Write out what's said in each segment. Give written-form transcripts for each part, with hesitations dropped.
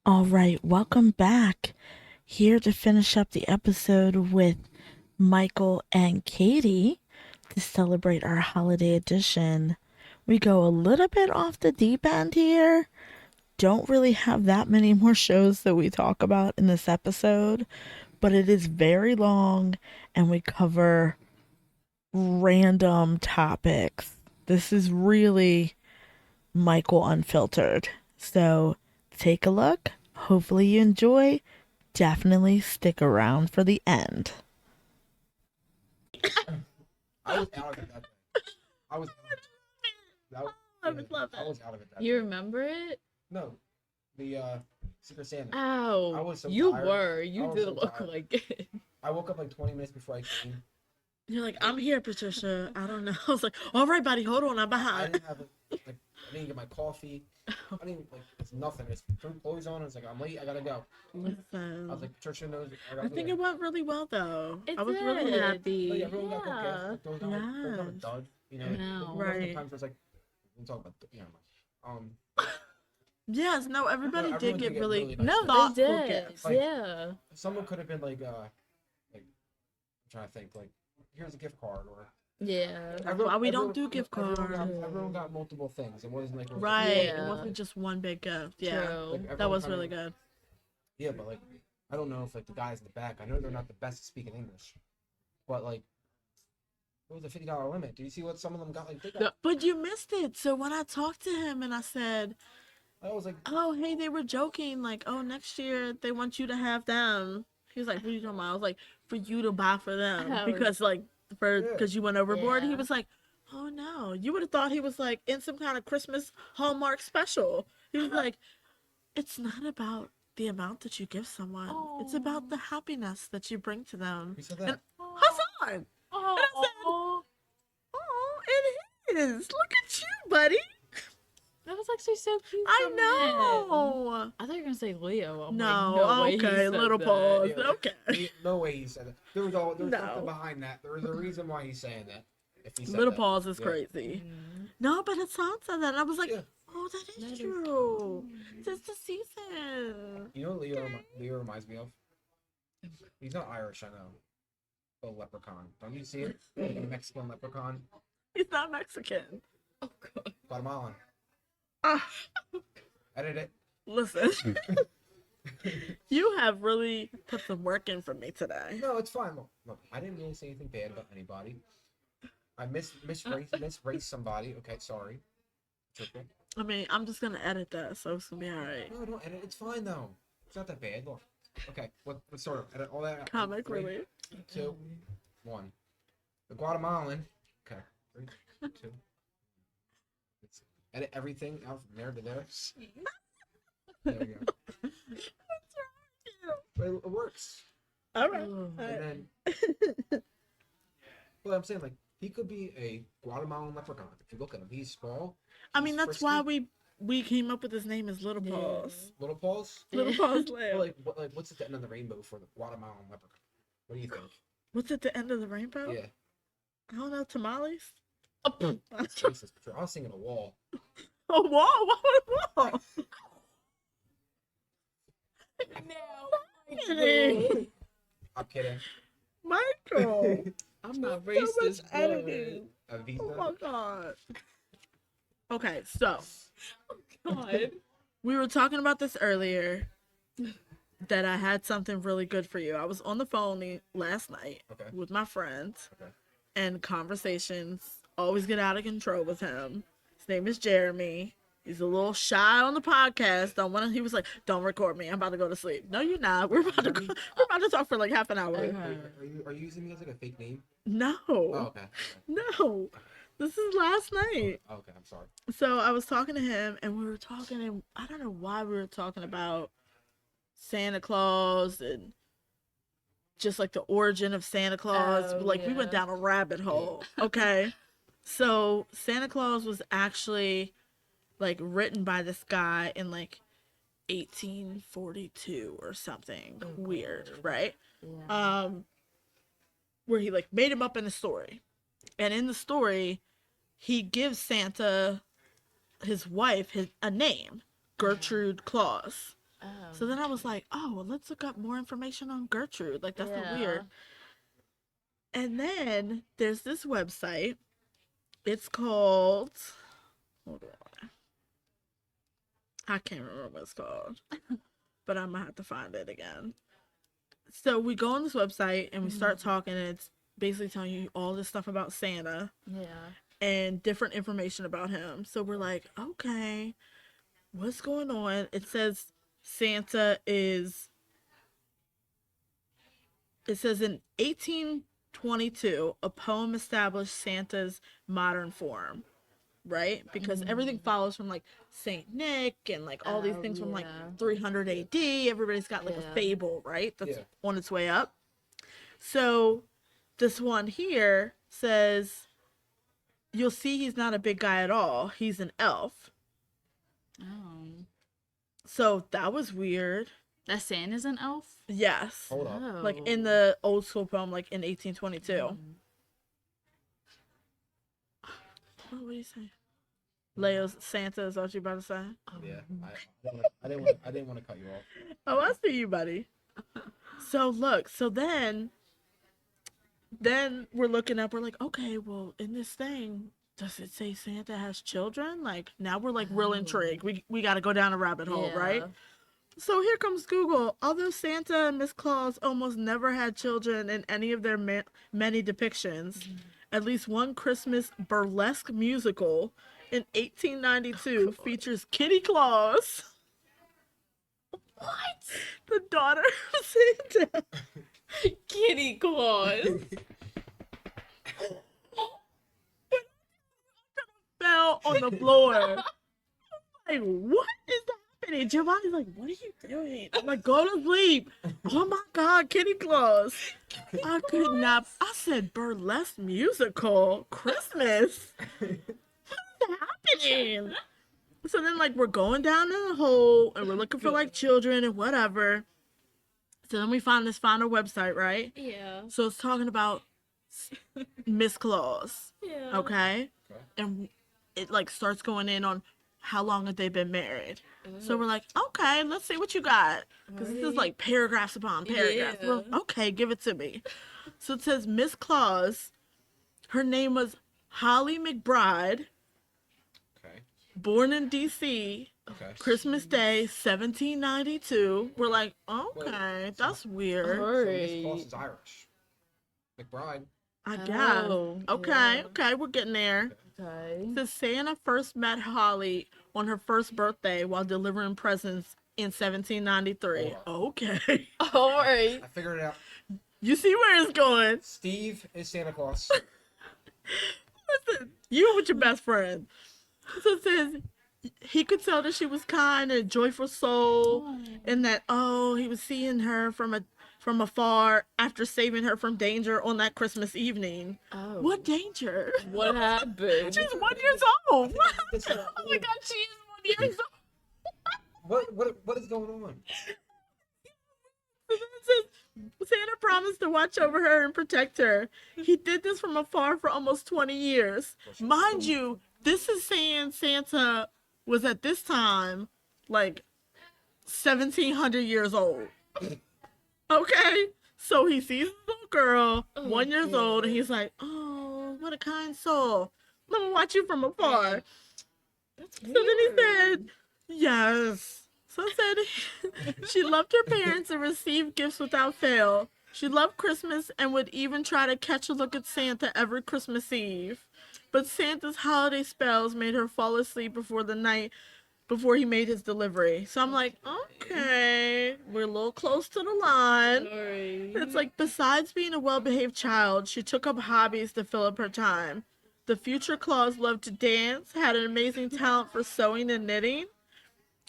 All right, welcome back. Here to finish up the episode with Michael and Catie to celebrate our holiday edition. We go a little bit off the deep end here. Don't really have that many more shows that we talk about in this episode, but it is very long and we cover random topics. This is really Michael Unfiltered. So take a look. Hopefully, you enjoy. Definitely stick around for the end. I was out of it that day. I was that, I would love I it. was out of it that You day. remember it? No, the Secret Santa. Ow. I was so you tired. were. I You was did so look tired. like it. I woke up like 20 minutes before I came. You're like, I'm here, Patricia. I don't know. I was like, all right, buddy, hold on, I'm I behind. didn't have I didn't get my coffee. I didn't it's nothing. It's threw clothes on. It's like I'm late. I gotta go. Listen, I was like Patricia knows. I think it went really well though. It I was really did. happy. Like, everyone got good Yeah. gifts. Like, those aren't a Yes. dud. You know, No. Right. Sometimes it's like we'll talk about Yes, no, everybody No, did everyone get did get really really nice No, thoughtful they did. gifts. Like- Yeah. someone could have been like I'm trying to think like here's a gift card or Yeah. That's why we don't do gift Everyone cards. everyone got multiple things. It wasn't like Right. It Yeah. wasn't just one big gift. Yeah. True. Like, That everyone was kinda- really good. Yeah, but like I don't know if like the guys in the back. I know they're not the best at speaking English, but like it was a $50 limit. Do you see what some of them got? Like they got. But you missed it. So when I talked to him and I said, I was like, oh, hey, they were joking. Like, oh, next year they want you to have them. He was like, what are you talking about? I was like, for you to buy for them. Oh. Because, like, because you went overboard. He Yeah. was like, oh, no. You would have thought he was, like, in some kind of Christmas Hallmark special. He was like, it's not about the amount that you give someone. It's about the happiness that you bring to them. we said And that. Hassan, Oh, oh, it is. Look at you, buddy. that was actually so cute. I from him. know. I thought you were gonna say Leo. I'm No, like, no way he okay, said little that. pause. Yeah. Okay. No way he said it. There was No. something behind that. There was a reason why he's saying that. If he said Little that. pause is Yeah. crazy. Mm. No, but Hassan said that. And I was like, Yeah. oh, that is That is true. It's the season. You know what Leo reminds me of? He's not Irish, I know. A leprechaun. Don't you see it? Like a Mexican leprechaun. He's not Mexican. Oh god. Guatemalan. Ah, Edit it. listen, you have really put some work in for me today. No, it's fine. Look, I didn't really say anything bad about anybody. I misraced somebody. Okay, sorry. Triple. I mean, I'm just gonna edit that, so it's gonna be all right. No, don't edit. It's fine though. It's not that bad. Look. Okay, let's sort of edit all that out. Comic Three, relief. 2, 1. The Guatemalan. Okay. 3, 2. Let's edit everything out from there to there. There we go. But it works. All right. Oh. All right. And then, well, I'm saying like he could be a Guatemalan leprechaun. If you look at him, he's small. I he's mean, that's frisky. why we came up with his name as Little Yeah. Paws. Little paws. Little Paws Well, Lamb. what's at the end of the rainbow for the Guatemalan leprechaun? What do you think? What's at the end of the rainbow? Yeah. I don't know. Tamales. Jesus, I was thinking a wall. A wall? What a wall? Kidding. I'm kidding. Michael. I'm not So racist. much editing. A visa. Oh my god. Okay, so God. we were talking about this earlier that I had something really good for you. I was on the phone last night Okay. with my friends, Okay. and conversations always get out of control with him. His name is Jeremy. He's a little shy on the podcast. He was like, "Don't record me. I'm about to go to sleep." No, you're not. We're about to talk for like half an hour. Wait, are you using me as like a fake name? No, Oh, okay. no. This is last night. Okay, I'm sorry. So I was talking to him, and we were talking, and I don't know why we were talking about Santa Claus and just like the origin of Santa Claus. Oh, Like we went yeah. down a rabbit hole. Okay. So Santa Claus was actually like written by this guy in like 1842 or something weird, right? Yeah. Where he like made him up in the story. And in the story, he gives Santa his wife a name, Gertrude Claus. So then I was like, oh, well, let's look up more information on Gertrude. Like, that's not weird. And then there's this website. It's called, hold on. I can't remember what it's called, but I'm gonna have to find it again. So we go on this website and we start talking, and it's basically telling you all this stuff about Santa. Yeah. And different information about him. So we're like, okay, what's going on? It says Santa is, it says in 1822, a poem established Santa's modern form, right? Because everything follows from like Saint Nick and like all these things from like 300 AD. Everybody's got like a fable, right? That's on its way up. So this one here says, you'll see he's not a big guy at all. He's an elf. Oh. So that was weird. That Santa's an elf? Yes. Hold up. Like in the old school poem, like in 1822. What do you say? Leo's Santa is what you about to say? Yeah. I didn't want to cut you off. Oh, I see you, buddy. So look, so then we're looking up, we're like, okay, well, in this thing, does it say Santa has children? Like, now we're like real intrigued. We got to go down a rabbit hole, right? So here comes Google. Although Santa and Miss Claus almost never had children in any of their many depictions, at least one Christmas burlesque musical in 1892 features Kitty Claus. What? The daughter of Santa. Kitty Claus. Fell on the floor. Like, what is happening? Giovanni's like, what are you doing? I'm like, go to sleep. Oh my God, Kitty Claus. I could not. I said, burlesque musical, Christmas. What's happening? So then, like, we're going down in the hole and we're looking for like children and whatever. So then we find this final website, right? Yeah. So it's talking about Miss Claus. Yeah. Okay? And it like starts going in on how long have they been married. So we're like, okay, let's see what you got. Because this is like paragraphs upon paragraphs. Yeah. We're, okay, give it to me. So it says Miss Claus, her name was Holly McBride, Okay. born in D.C., Okay. Christmas Day, 1792. We're like, okay, that's weird. So Miss Claus is Irish. McBride. I guess. Okay, yeah. okay, we're getting there. Okay. It says Santa first met Holly on her first birthday while delivering presents in 1793. Okay. All right. I figured it out. You see where it's going. Steve is Santa Claus. Listen, you with your best friend. So it says he could tell that she was kind and a joyful soul, and that he was seeing her from afar after saving her from danger on that Christmas evening. Oh. What danger? What happened? She's 1 year old. What happened? Oh my God, she is 1 year old. What is going on? It says Santa promised to watch over her and protect her. He did this from afar for almost 20 years. Mind you, this is saying Santa was at this time like 1,700 years old. Okay? So he sees this little girl, 1 year old, and he's like, oh, what a kind soul. Let me watch you from afar. That's So then he said, yes. So I said, she loved her parents and received gifts without fail. She loved Christmas and would even try to catch a look at Santa every Christmas Eve. But Santa's holiday spells made her fall asleep before he made his delivery. So I'm like, okay, we're a little close to the line. Sorry. It's like, besides being a well-behaved child, she took up hobbies to fill up her time. The future Claus loved to dance, had an amazing talent for sewing and knitting,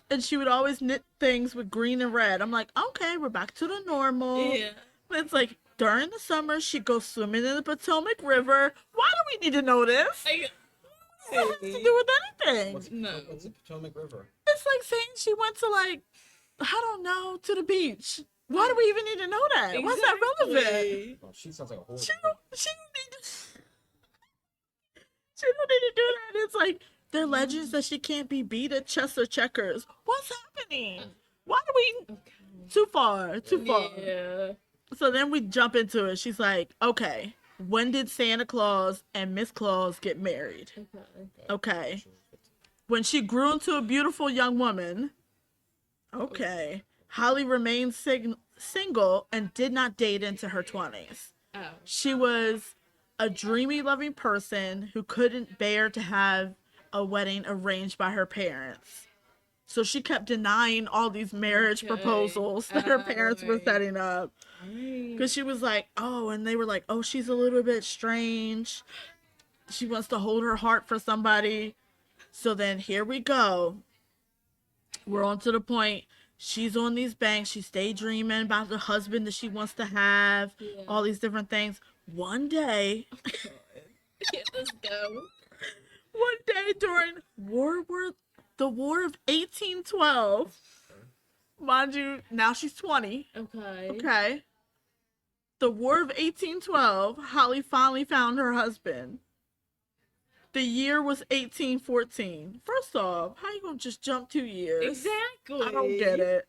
and she would always knit things with green and red. I'm like, okay, we're back to the normal. Yeah. It's like, during the summer, she'd go swimming in the Potomac River. Why do we need to know this? What has to do with anything? What's the Potomac River? It's like saying she went to like, I don't know, to the beach. Why do we even need to know that? What's that relevant? Oh, she sounds like a horrible. She don't need to. She don't need to do that. It's like, there are legends that she can't be beat at chess or checkers. What's happening? Why do we? Okay. Too far. Too far. Yeah. So then we jump into it. She's like, okay, when did Santa Claus and Miss Claus get married? Okay. Okay. When she grew into a beautiful young woman. Okay. Holly remained single and did not date into her 20s. Oh. She was a dreamy, loving person who couldn't bear to have a wedding arranged by her parents. So she kept denying all these marriage Okay. proposals that her parents were Alright. setting up. Alright. Because she was like, oh, and they were like, oh, she's a little bit strange. She wants to hold her heart for somebody. So then here we go. We're on to the point. She's on these banks. She's daydreaming about the husband that she wants to have, Yeah. all these different things. One day, Can't this go? one day during the War of 1812, mind you, now she's 20. Okay. Okay. The War of 1812, Holly finally found her husband. The year was 1814. First off, how you gonna just jump 2 years? Exactly. I don't get it.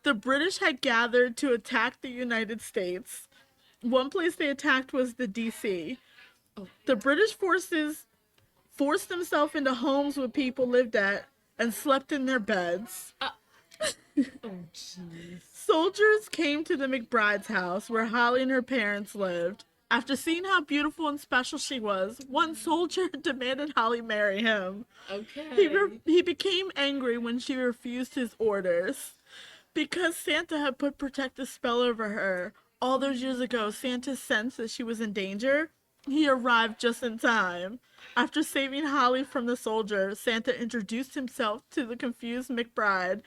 The British had gathered to attack the United States. One place they attacked was the DC. Oh. The British forces forced themselves into homes where people lived at and slept in their beds. Oh, jeez. Soldiers came to the McBride's house where Holly and her parents lived. After seeing how beautiful and special she was, one soldier demanded Holly marry him. Okay. He became angry when she refused his orders. Because Santa had put protective spell over her all those years ago, Santa sensed that she was in danger. He arrived just in time. After saving Holly from the soldier, Santa introduced himself to the confused McBride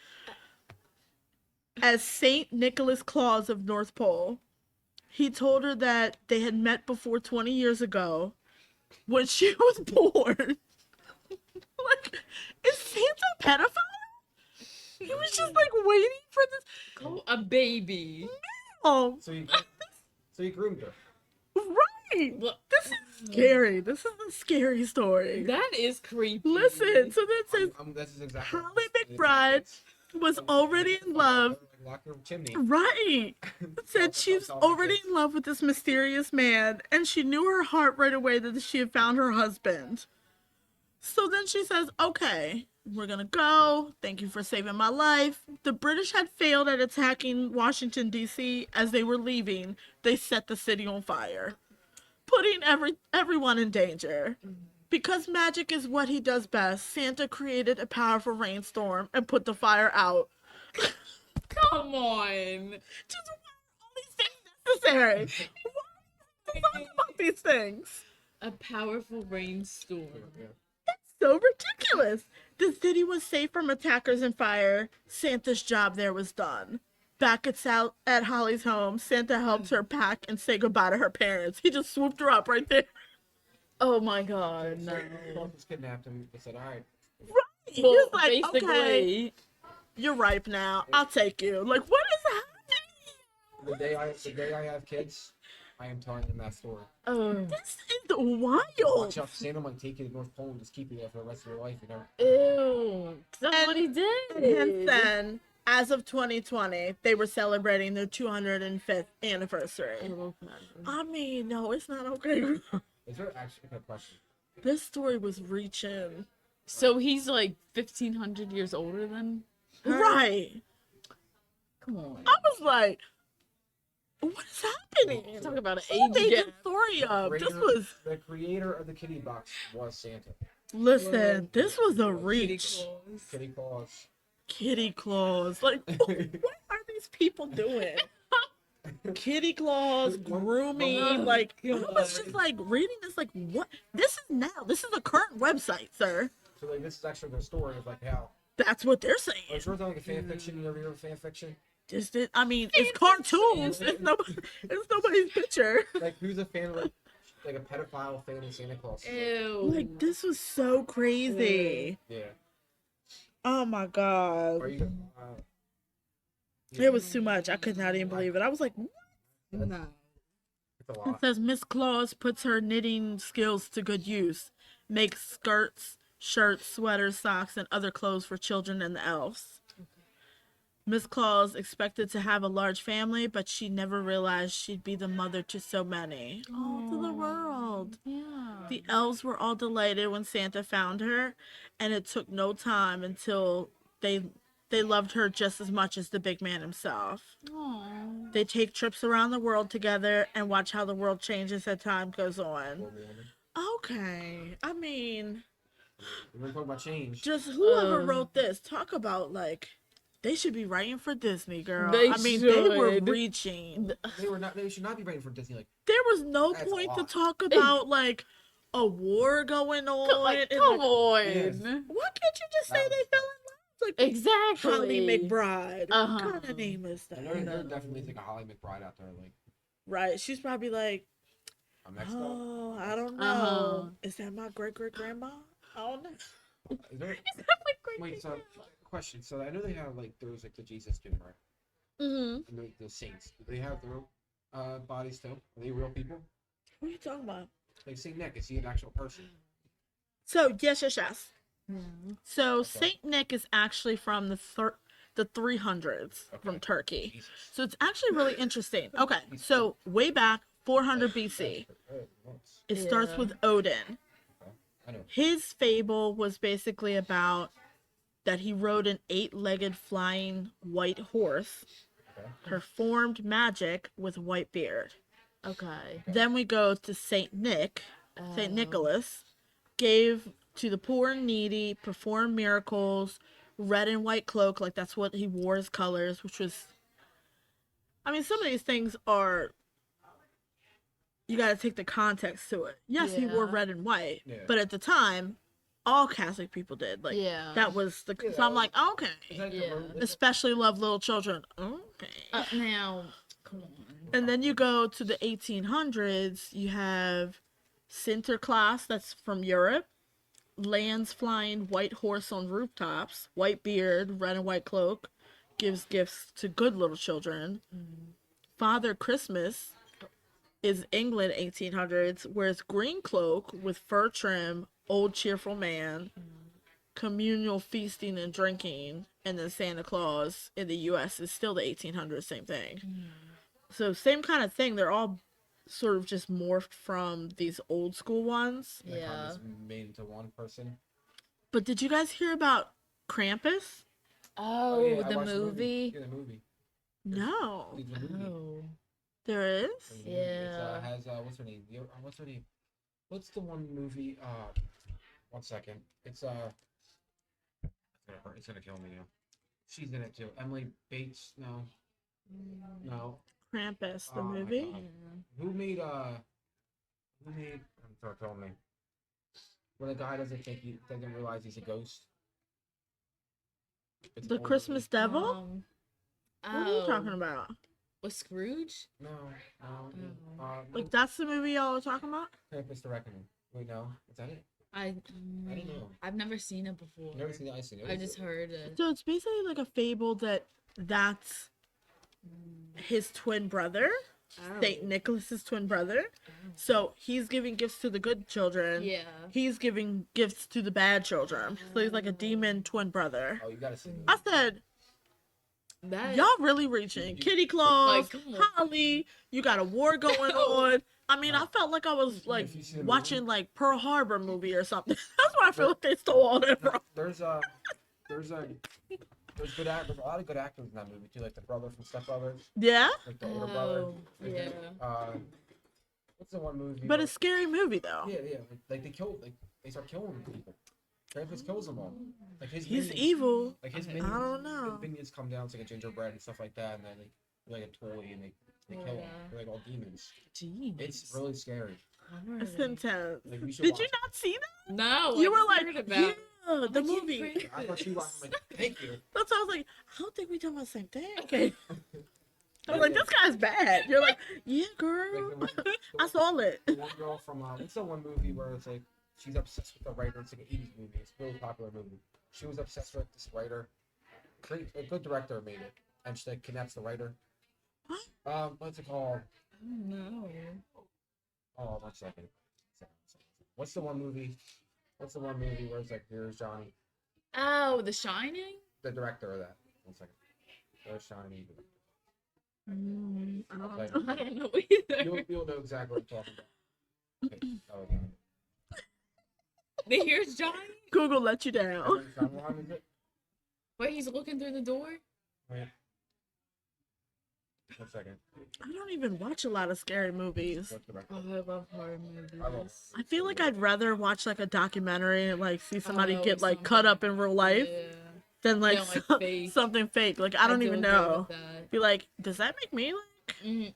as Saint Nicholas Claus of North Pole. He told her that they had met before 20 years ago when she was born. Like, is Santa a pedophile? He was just like waiting for this. Oh, a baby. Oh, So you groomed her. right. Look, This is scary. This is a scary story. that is creepy. Listen, so that says This is exactly. Holly McBride was already in love. Lock your chimney. Right. Said she was already in love with this mysterious man, and she knew her heart right away that she had found her husband. So then she says, okay, we're gonna go. Thank you for saving my life. The British had failed at attacking Washington, D.C. As they were leaving, they set the city on fire, putting everyone in danger. Because magic is what he does best, Santa created a powerful rainstorm and put the fire out. Come on. Just why are all these things necessary? Why do we talk about these things? A powerful rainstorm. So ridiculous. The city was safe from attackers and fire. Santa's job there was done. Back at Holly's home, Santa helped her pack and say goodbye to her parents. He just swooped her up right there. Oh my god, no. Claus was kidnapped and they said, all right. Right. He Well, was like, basically, okay, you're ripe now. I'll take you. Like, what is happening? The day I have kids, I am telling them that story. This is wild. Watch out, Santa might take you to North Pole and just keep you there for the rest of your life. You know. Ew. That's And- what he did. And hence then, as of 2020, they were celebrating their 205th anniversary. Oh, okay. I mean, no, it's not okay. Is there actually a question? This story was reaching. So he's like 1,500 years older than her? Right. Come on. I was like, what is happening? Talk about an Who age made gap. this story up? This Creator- was, the creator of the kitty box was Santa. listen, this was a Kitty reach. Claus. Kitty Claus. Kitty Claus. Like, what are these people doing? Kitty Claus, grooming, Oh, like, I God. was just like reading this, like, what? This is a current website, sir. So like this is actually the story of like how. That's what they're Like, saying. it's worth like a fan fiction. You ever hear of fan fiction? Just it, I mean, it's cartoons. It's nobody's picture. Like who's a fan of like a pedophile fan of Santa Claus? Ew. Like, this was so crazy. Yeah. Oh my god. Are you? It was too much. I could not even believe it. I was like, what? No. It's a It lot. says Miss Claus puts her knitting skills to good use, makes skirts, shirts, sweaters, socks, and other clothes for children and the elves. Miss Claus expected to have a large family, but she never realized she'd be the mother to so many. Oh, to the world. Yeah. The elves were all delighted when Santa found her, and it took no time until they loved her just as much as the big man himself. Aww. They take trips around the world together and watch how the world changes as time goes on. Okay, I mean, We're gonna talk about change. just whoever wrote this, talk about like they should be writing for Disney, girl. They I mean, they were should. reaching. They should not be writing for Disney. Like, There was no that's a point to lot. talk about like a war going on. Like, and, come like, on. Yes. why can't you just say That they was fell in love? Like Exactly. Holly McBride. Uh-huh. What kind of name is that? there definitely is like a Holly McBride out there. Like, Right. She's probably like, I'm next up. oh, I don't know. Uh-huh. Is that my great grandma? I don't know. Is there? Wait, so question. So I know they have like there was like the Jesus tomb, right? Mm-hmm. And the saints. Do they have their bodies too? Are they real people? What are you talking about? Like Saint Nick, is he an actual person? So yes. Yeah. So Saint Nick is actually from the 300s from Turkey. Jesus. So it's actually really interesting. Okay, so way back 400 BC, it starts with Odin. I know. His fable was basically about that he rode an 8-legged flying white horse, Okay. performed magic with white beard. Okay. Then we go to Saint Nick, Saint Nicholas, gave to the poor and needy, performed miracles, red and white cloak, like that's what he wore as colors, which was, I mean, some of these things are, you got to take the context to it. Yes, he wore Yeah. red and white, Yeah. but at the time, all Catholic people did. Like, Yeah. that was the, Yeah. so I'm like, okay. Is that Yeah. Especially love little children. Okay. Now, come on. And then you go to the 1800s, you have Sinterklaas, that's from Europe. Lands flying white horse on rooftops, white beard, red and white cloak, gives gifts to good little children. Father Christmas is England 1800s, wears green cloak with fur trim, old cheerful man, communal feasting and drinking, and then Santa Claus in the US is still the 1800s, same thing. So same kind of thing. They're all sort of just morphed from these old school ones. Like how Yeah. it's made into one person. But did you guys hear about Krampus? Oh, yeah, I the watched movie. Yeah, the movie. No. There's a movie. Oh. There is? There's a movie. It's, Yeah. has what's her name? What's her name? What's the one movie? 1 second. It's it's gonna kill me now. She's in it too. Emily Bates. No. No. Krampus, the Oh my movie? God. Who made I'm sorry, tell me. When a guy doesn't realize he's a ghost. It's an The old Christmas movie. Devil? What are you talking about? Was Scrooge? No. Like, that's the movie y'all are talking about? Krampus the Reckoning. Wait, no. Is that it? I don't know. I've never seen it before. Never seen it. I seen it. I just heard it. So it's basically like a fable that's his twin brother, Saint Nicholas's twin brother. So he's giving gifts to the good children. Yeah. He's giving gifts to the bad children. So he's like a demon twin brother. Oh, you gotta see it. I said, That y'all really reaching. Kitty Claus, Like, come on. Holly, you got a war going on. I mean, I felt like I was like If you see the watching like Pearl Harbor movie or something. That's where I feel like they stole all that from. There's there's a lot of good actors in that movie too, like the brother from Step Brothers, Yeah, like the older brother. Oh, yeah. What's the one movie? but where- a scary movie though. yeah, like they start killing people. Krampus kills them all. Like his He's minions, evil. Like his I minions, don't know. His minions come down, it's like a gingerbread and stuff like that, and then they're like a toy and they kill them. Yeah. They're like all demons. Jeez. It's really scary. It's intense. Like we should Did watch you it. not see that? No. You I were just heard like, about yeah, the Like, movie. you I thought she was like, thank you. That's why I was like, I don't think we talking about the same thing. Okay. I was like, this guy's bad. You're like, yeah, girl. Like the one- I saw it. The one girl from what's the one movie where it's like she's obsessed with the writer? It's like an 80s movie. It's a really popular movie. She was obsessed with this writer. A good director made it, and she like connects the writer. What's it called? No. Oh, 1 second. What's the one movie? What's the one movie where it's like here's Johnny, Oh, The Shining? the director of that? 1 second. Or shiny. I Like, don't know. I don't know either. you'll know exactly what I'm talking about. Okay. Oh, okay. The hair's giant. Google let you down. Shyamalan, is it? Wait, he's looking through the door. Wait. 1 second. I don't even watch a lot of scary movies. Let's go back. Oh, I love horror movies. I love I feel like I'd rather watch like a documentary and like see somebody Oh, get like something. cut up in real life Yeah. than like, Than, like, fake. something fake. Like I don't do even agree know. with that. Be like, does that make me like? Mm.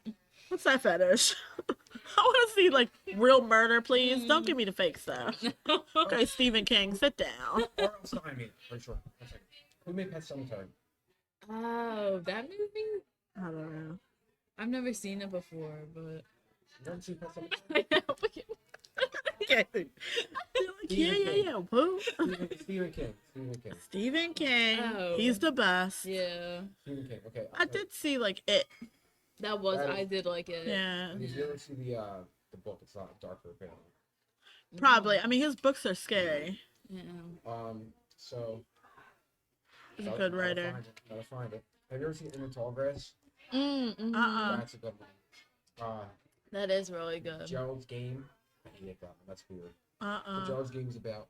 What's that fetish? I want to see like real murder, please. Don't give me the fake stuff. Okay, Stephen King, sit down. Or else I mean, pretty sure. 1 second. Who made Pet Sematary? Oh, that movie? I don't know. I've never seen it before, but You never seen Pet Sematary? I know. Okay. They're like, yeah. Who? Stephen King. Stephen King. Stephen King. Oh. He's the best. Yeah, Stephen King. Okay. I did see like it. that was. That is- I did like it. Yeah, Did you ever see the book? It's a lot darker apparently. probably. I mean, his books are scary. Yeah. So. He's a good writer. Gotta find it. Have you ever seen In the Tall Grass? That's a good one. That is really good. Gerald's Game. I hate that one. That's weird. Uh-uh. Gerald's Game is about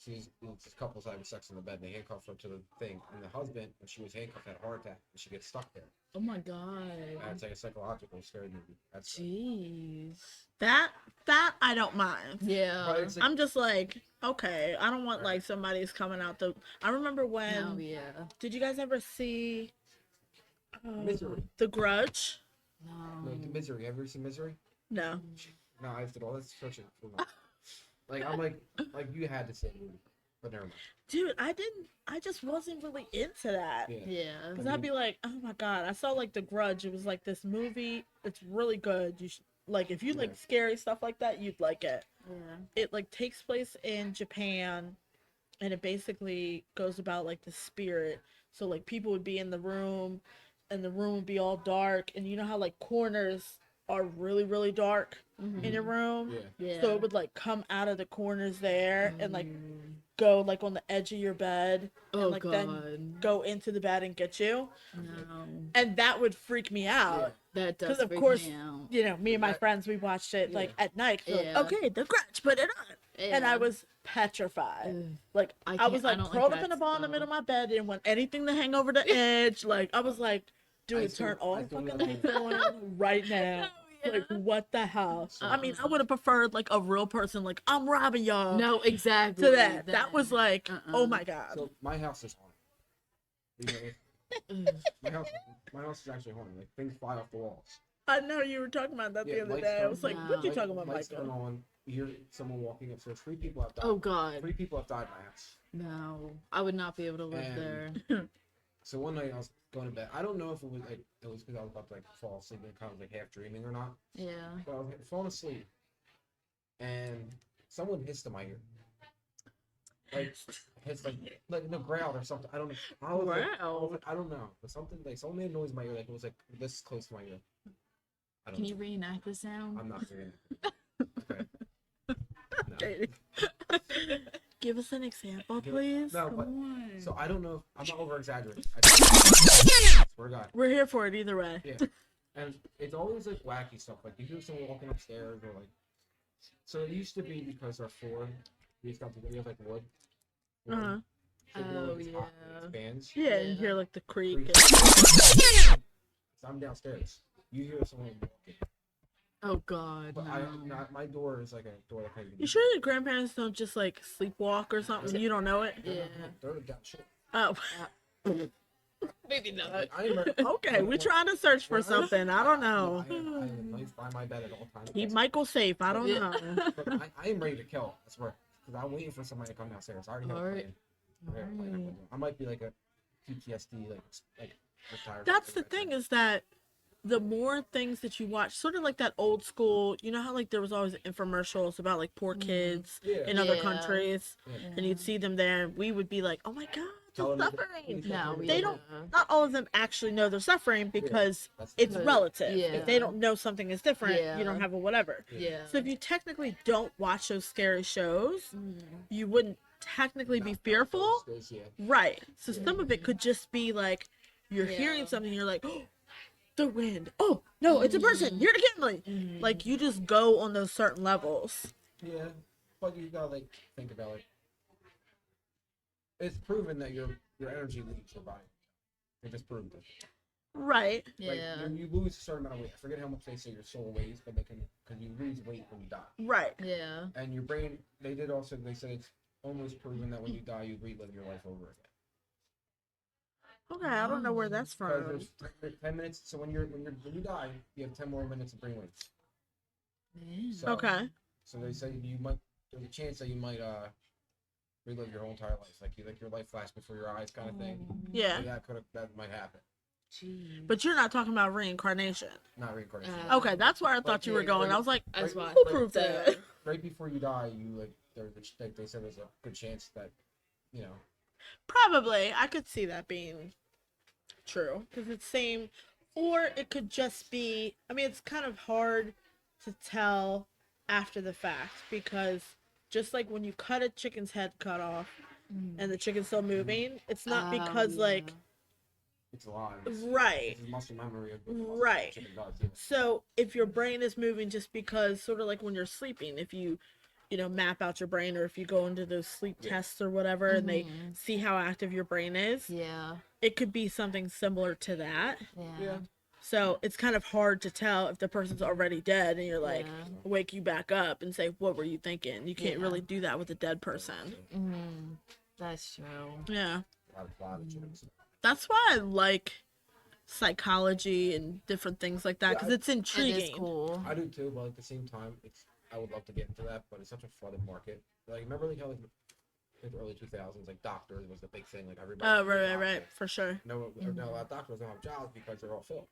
it's couples having sex in the bed and they handcuff her to the thing. And the husband, when she was handcuffed, had a heart attack and she gets stuck there. Oh my god. That's like a psychological scary movie. That's Jeez. That I don't mind. Yeah. But it's like, I'm just like, okay, I don't want like somebody's coming out the. I remember when. Oh yeah. Did you guys ever see Misery. The Grudge? No. No, Misery. Have you ever seen Misery? No. No, I did all this searching for one. Like I'm like you had to say movie, but never mind. Dude, I just wasn't really into that. Yeah. Yeah. Because I'd be like, oh my god, I saw like The Grudge. It was like this movie. It's really good. You should, like, if you like scary stuff like that, you'd like it. Yeah. It like takes place in Japan, and it basically goes about like the spirit. So like people would be in the room, and the room would be all dark, and you know how like corners are really really dark in a room. Yeah. Yeah. So it would like come out of the corners there and like go like on the edge of your bed and Oh like god. then go into the bed and get you. No. And that would freak me out. That does. Because of freak course, me out. you know, me and my friends, we watched it like at night. So, Yeah. like, okay, The Grudge, put it on. And I Yeah. was petrified. Ugh. Like I was can't- I like don't like curled up that in a ball in the stuff. middle of my bed, didn't want anything to hang over the edge. Like I was like, dude, I turn still- all I the still fucking know lights on right now. Yeah. Like what the hell? I mean, I Uh-uh. would have preferred like a real person, like I'm robbing y'all. No, exactly. To that was like, oh my god. So my house is haunted. You know, Ugh. my house is actually haunted. Like things fly off the walls. I know you were talking about that Yeah, the other lights day. I turn- was like, No. what you talking about, Lights turn Michael? on. You hear someone walking upstairs. 3 people have died. Oh god. 3 people have died in my house. No, I would not be able to live And- there. So one night I was going to bed. I don't know if it was like it was because I was about to like fall asleep and kind of like half dreaming or not. Yeah. But I was like, falling asleep, and someone hissed in my ear. Like hissed like no growled or something. I don't know. I was like, I don't know. But something like someone made a noise in my ear. Like it was like this close to my ear. I don't Can know. you reenact the sound? I'm not doing it. Okay. No. Katie. Give us an example, Give- please. No, Come but on. so I don't know. I'm not over exaggerating. Swear to God. We're here for it either way. Yeah. And it's always like wacky stuff. Like you hear someone walking upstairs or like. So it used to be because our floor, we have like wood. Uh-huh. So you know, Oh, it's hot, yeah. it's fans. Yeah, and you Yeah. hear like the creak. Creak. And... So I'm downstairs. You hear someone walking. Oh god, But no. my door is like a door that kind of. You sure your grandparents don't just like sleepwalk or something? You don't know it? Yeah. They're down shit. Oh, Maybe not. I am. okay. We're trying to search for something. I don't know. I am nice by my bed at all times. Keep Michael safe. I don't Yeah. know. But I am ready to kill. I swear. Because I'm waiting for somebody to come downstairs. I already have a Alright. plan. I have a plan I'm gonna do. I might be like a PTSD like retired. That's the thing is that the more things that you watch, sort of like that old school, you know how like there was always infomercials about like poor kids Yeah. in other Yeah. countries, Yeah. and you'd see them there, and we would be like, oh my god, Telling they're them that- suffering. No, They don't- Not all of them actually know they're suffering because That's it's But- relative. yeah. If they don't know something is different, you Yeah. don't have a whatever. Yeah. So if you technically don't watch those scary shows, you wouldn't technically be fearful. Yeah. Right. So some of it could just be like you're Yeah. hearing something, you're like, oh, the wind. Oh, no, it's a person. You're the kindling. Like, you just go on those certain levels. Yeah, but you gotta like think about it. It's proven that your energy leaves your body. They just proved it. Right. Like Yeah. you lose a certain amount of weight. I forget how much they say your soul weighs, but they can because you lose weight when you die. Right. Yeah. And your brain, they said it's almost proven that when you die, you relive your life over again. Okay, I don't know where that's Because from. there's 10 minutes. So when you die, you have 10 more minutes of brain waves. Man. So, Okay. So they say there's a chance that you might relive your whole entire life, like your life flashed before your eyes, kind of thing. Yeah. So that might happen. Jeez. But you're not talking about reincarnation. Not reincarnation. Okay, that's where I thought you were yeah, going. right- I was like, That's why. who proved that? Right before you die, they said there's a good chance that, you know. Probably. I could see that being true. Because it's same. Or it could just be. I mean, it's kind of hard to tell after the fact. Because just like when you cut a chicken's head cut off and the chicken's still moving, it's not because, like. It's alive. Right. It's muscle memory of Right. chicken dogs, yeah. So if your brain is moving just because, sort of like when you're sleeping, if you map out your brain, or if you go into those sleep tests or whatever, and they see how active your brain is, Yeah. it could be something similar to that. Yeah. So it's kind of hard to tell if the person's already dead and you're like, wake you back up and say, what were you thinking? You can't really do that with a dead person. That's true. Yeah. A lot of chickens. That's why I like psychology and different things like that, because it's It intriguing. is cool. I do too, but at the same time, I would love to get into that, but it's such a flooded market. Like, remember like how like the early 2000s, like doctors was the big thing, like everybody. Oh, right, for sure. No, a lot of doctors don't have jobs because they're all filled.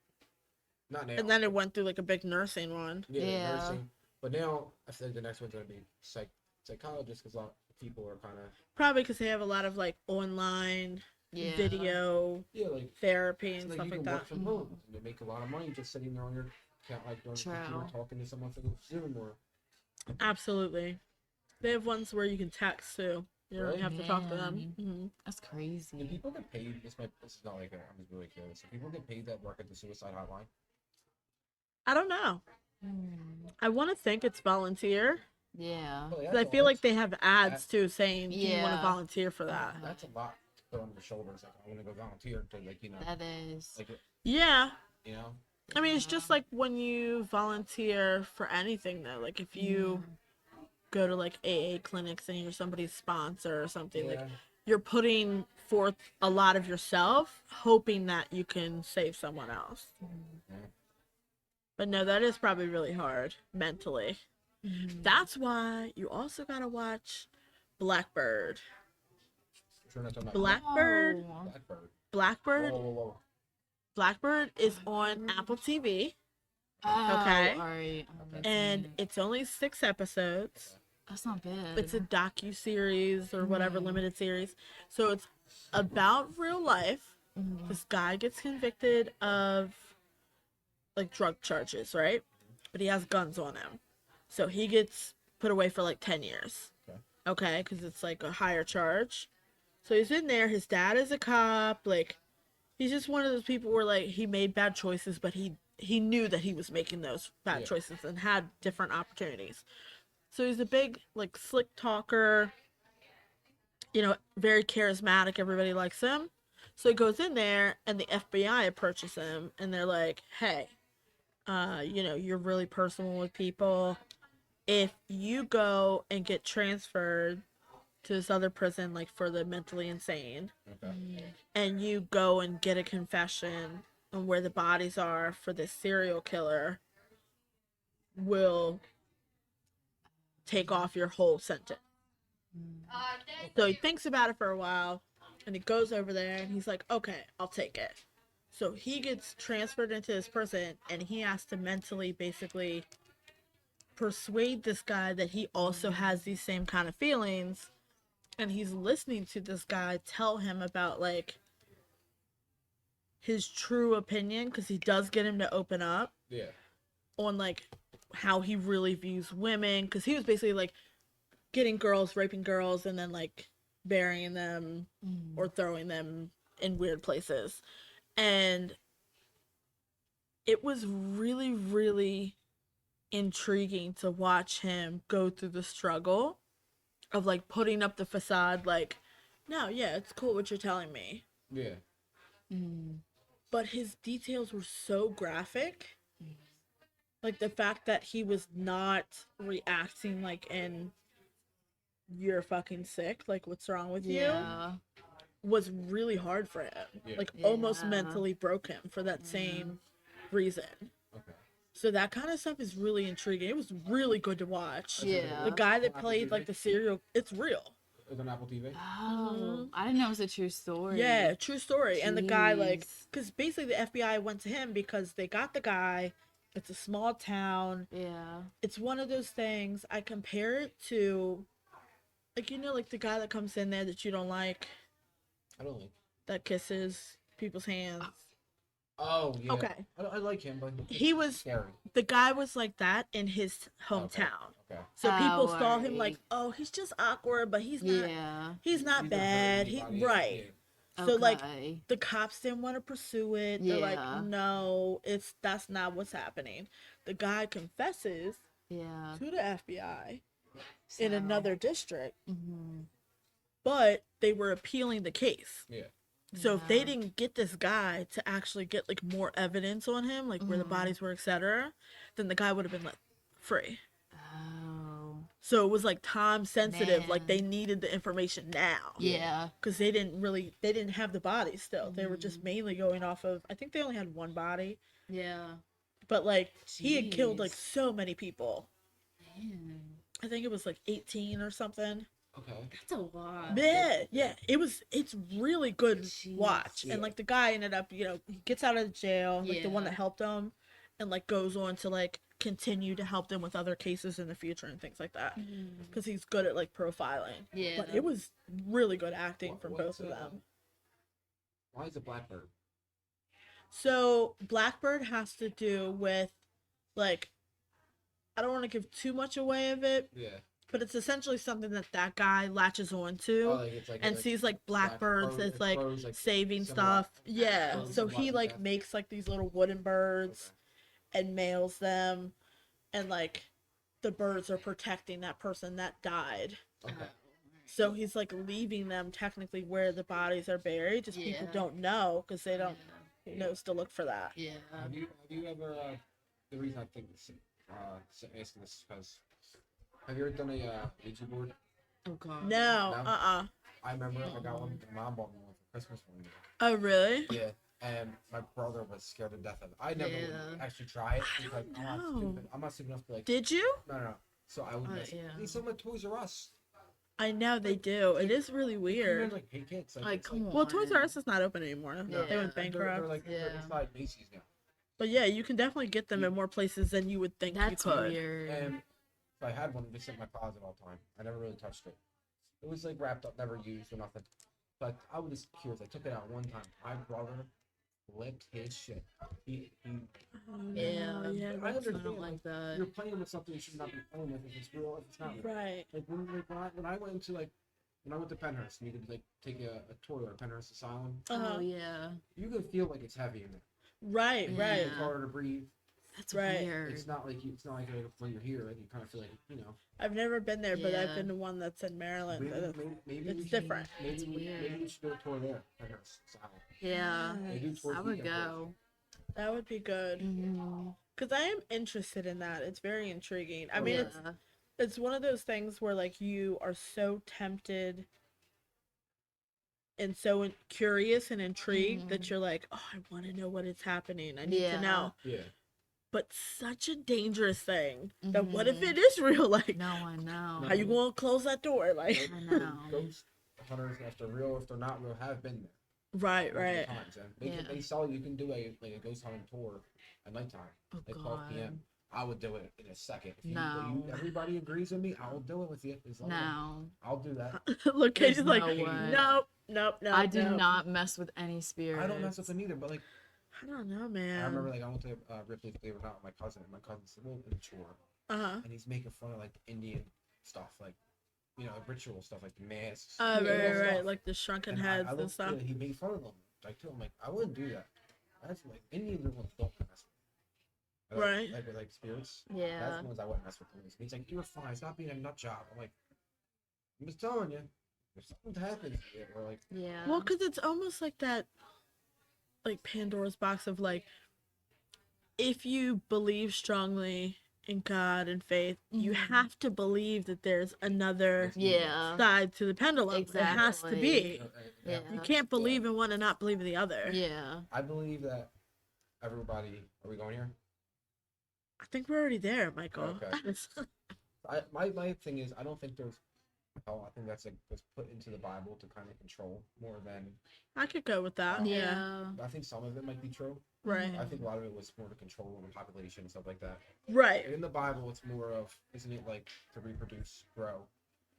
Not now. And then it went through like a big nursing one. Yeah. Nursing. But now I think the next one's gonna be psychologists, because a lot of people are kind of Probably because they have a lot of like online video like therapy it's and like stuff you like can that. work from home. And they make a lot of money just sitting there on your account, like on your computer, talking to someone through Zoom or. Absolutely. They have ones where you can text too. You don't have to talk to them. Mm-hmm. That's crazy. Do people get paid? This is not like I'm just really curious. Do people get paid that work at the suicide hotline? I don't know. I want to think it's volunteer. Yeah. Well, 'Cause I feel like they have ads too saying, do you want to Yeah. volunteer for that? that's a lot to put on your shoulders. Like, I want to go volunteer to, like, That is. like, Yeah. you know. I mean, it's just like when you volunteer for anything though. Like if you go to like AA clinics and you're somebody's sponsor or something, like you're putting forth a lot of yourself, hoping that you can save someone else. But no, that is probably really hard mentally. That's why you also gotta watch Blackbird. Sure, that's what I'm Blackbird. Blackbird. Blackbird. Whoa. Blackbird is on Apple TV. Oh, Okay. Alright. And it's only 6 episodes. That's not bad. It's a docu-series or whatever, limited series. So it's about real life. This guy gets convicted of like drug charges, right? But he has guns on him. So he gets put away for like 10 years. Okay, because it's like a higher charge. So he's in there. His dad is a cop. Like, he's just one of those people where like he made bad choices, but he knew that he was making those bad choices and had different opportunities. So he's a big, like, slick talker, very charismatic. Everybody likes him. So he goes in there, and the FBI approaches him, and they're like, hey, you're really personal with people. If you go and get transferred to this other prison, like, for the mentally insane, and you go and get a confession on where the bodies are for this serial killer, will take off your whole sentence. So he thinks about it for a while, and he goes over there, and he's like, okay, I'll take it. So he gets transferred into this prison, and he has to mentally basically persuade this guy that he also has these same kind of feelings, and he's listening to this guy tell him about, like, his true opinion, because he does get him to open up on, like, how he really views women, because he was basically like getting girls, raping girls, and then like burying them or throwing them in weird places. And it was really, really intriguing to watch him go through the struggle of like putting up the facade, like, no, yeah, it's cool what you're telling me. Yeah. But his details were so graphic. Like the fact that he was not reacting like in you're fucking sick, like what's wrong with you, Yeah. was really hard for him. Yeah. Like almost Yeah. mentally broke him for that same reason. Okay. So that kind of stuff is really intriguing. It was really good to watch. Yeah. The guy that Apple played TV? like the serial, it's real. Is it on Apple TV? Oh, I didn't know it was a true story. Yeah, true story. And the guy, like, Jeez. because basically the FBI went to him because they got the guy. It's a small town. Yeah. It's one of those things. I compare it to, like, like the guy that comes in there that you don't like, I don't like. that kisses people's hands. Oh yeah. Okay. I like him, but He was, scary. the guy was like that in his hometown. Okay. So people Oh, saw him like, alright. oh, he's just awkward, but he's not. Yeah. He's not He's not bad. hurting He anybody. right. Yeah. So like Okay. the cops didn't want to pursue it. They're like, Yeah. no, that's not what's happening. The guy confesses Yeah. to the FBI So, in another district, mhm. but they were appealing the case. Yeah. So if they Yeah. didn't get this guy to actually get like more evidence on him, like where the bodies were, etc., then the guy would have been let free. Oh. So it was like time sensitive. Like they Man. needed the information now. Yeah. Because they didn't have the bodies still. They were just mainly going off of, I think they only had one body. Yeah. But like he had killed like Jeez. so many people. Man. I think it was like 18 or something. Okay. That's a lot. Yeah. It's really good watch. Yeah. And like the guy ended up, he gets out of jail, like the one Yeah. that helped him, and like goes on to like continue to help them with other cases in the future and things like that. Because he's good at like profiling. Yeah. But it was really good acting from What's, both of them. Why is it Blackbird? So Blackbird has to do with like, I don't want to give too much away of it, Yeah. but it's essentially something that guy latches on to. Oh, like it's like And sees like blackbirds crows- as like crows, like, saving symbol- stuff. Yeah. crows So he symbolizing like death. makes like these little wooden birds and mails them, and like the birds are protecting that person that died. Okay. So he's like leaving them technically where the bodies are buried. Just people Yeah. don't know because they don't knows to look for that. Yeah. Have you ever? The reason I think this, asking this is because have you ever done a Ouija board? Oh god. No. No? I remember I got one. My mom bought me one for Christmas one year. Oh really? Yeah. And my brother was scared to death of it. I never would Yeah. actually try it. He was like, don't I'm not know. stupid. I'm not stupid enough to like. Did you? No. So I would. Miss yeah. These some of Toys R Us. I know they do. It is really Even weird. like hey kids. Like, it's come on. Well, Toys R Us is not open anymore. Yeah. They went They're bankrupt. like they're Yeah. inside Macy's now. But yeah, you can definitely get them in more places than you would think That's you could. weird. And so I had one just in my closet all the time. I never really touched it. It was like wrapped up, never used or nothing. But I was just curious. I took it out one time. My brother flipped his shit. He Yeah. yeah, I I understand. don't like that. you're playing with something you should not be playing with if it's real, if it's not real. right. Like when I went into when I went to Penhurst, and you could like take a tour at Penhurst Asylum. Uh-huh. Oh yeah. You can feel like it's heavy in there. Right, Yeah. right. It's harder to breathe. That's Right. weird. It's not like when you're here, you kind of feel like I've never been there, but I've Yeah. been to one that's in Maryland. Maybe, and it's- maybe it's we should- different. It's Maybe weird. we should do a tour there. Penhurst Asylum. Yeah. They do Nice. tours I would weekend tours. go. That would be good. Mhm. Because I am interested in that. It's very intriguing. I mean, Yeah. it's one of those things where like you are so tempted and so curious and intrigued that you're like, oh, I want to know what is happening. I need to know. Yeah. But such a dangerous thing. That what if Mhm. it is real? Like, No, I know. how you gonna close that door? Like, I know. Ghost hunters, if they're real, if they're not real, have been there. right, multiple right. Times. And Yeah. they sell you can do a ghost hunting tour at nighttime Oh at 12 p.m. god. I would do it in a second. If No. everybody agrees with me, I will do it with you. As long as- No. I'll do that. Look, There's Katie's like, no way. nope. I do not mess with any spirits. I don't mess with them either, but like I don't know, man. I remember I went to Ripley's Believe It or Not with my cousin, and my cousin said, "Well, immature," Uh-huh. and he's making fun of like the Indian stuff, like ritual stuff, like the masks. Oh, and all right, that right. stuff. Like the shrunken And heads I and looked stuff. good, he made fun of them. Like too, I'm like, I wouldn't do that. That's like Indians are ones don't mess with. Right. Like with like spirits. Yeah. That's the ones I wouldn't mess with the least. He's like, you're fine. Stop being a nut job. I'm like, I'm just telling you. If something happens, or like, Yeah. Well, because it's almost like that, like Pandora's box of like, if you believe strongly in God and faith, you have to believe that there's another Yeah. side to the pendulum. It has to be. Yeah. You can't believe in one and not believe in the other. Yeah. I believe that everybody. Are we going here? I think we're already there, Michael. Okay. My thing is, I don't think there's. Oh, I think that's like was put into the Bible to kind of control more than. I could go with that. Yeah. Yeah. I think some of it might be true. Right. I think a lot of it was more to control the population and stuff like that. Right. In the Bible, it's more of, isn't it like to reproduce, grow?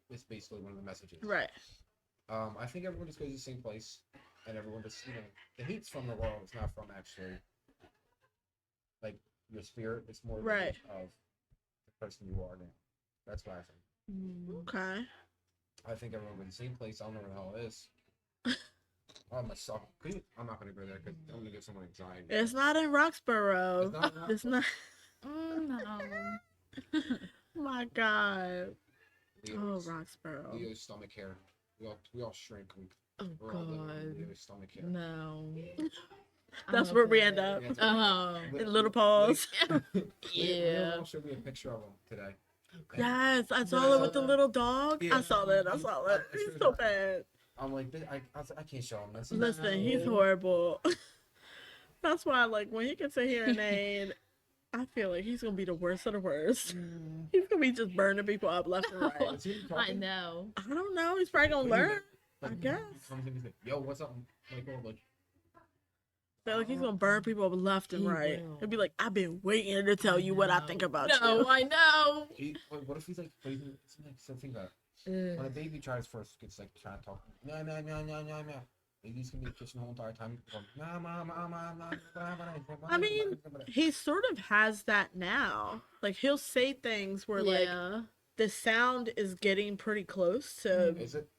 It's basically one of the messages. Right. I think everyone just goes to the same place, and everyone just, the hate's from the world. It's not from actually, like, your spirit. It's more Right. of the person you are now. That's what I think. Okay. I think everyone goes to the same place. I don't know where the hell it is. Oh, my sock. I'm not going to go there because I'm going to give someone anxiety. It's not in Roxborough. It's not in It's not. No. My God. Leo's, Oh, Roxborough. Leo's stomach hair. We all shrink. Oh We're all living God. with Leo's stomach hair. No. That's where we end up. Yeah, Oh. In little paws. Yeah. Leo showed me a picture of him today. Yes, I saw it with the little dog. Yeah. I saw that. I saw that. I He's showed so that. bad. I'm like, I can't show him this. Listen, he's horrible. That's why, like, when he gets a hearing aid, I feel like he's gonna be the worst of the worst. He's gonna be just burning people up left and right. Is he I talking? know. I don't know. He's probably gonna learn. I guess. He comes in, he's like, yo, what's up? Like, Feel like he's gonna burn people up left and He right. will. He'll be like, "I've been waiting to tell you what I think about No, you." I know. what if he's like, something about when a baby tries first gets like trying to talk, no, baby's gonna be in the kitchen the whole entire time. Going, I mean, he sort of has that now. Like he'll say things where like Yeah. the sound is getting pretty close to is it?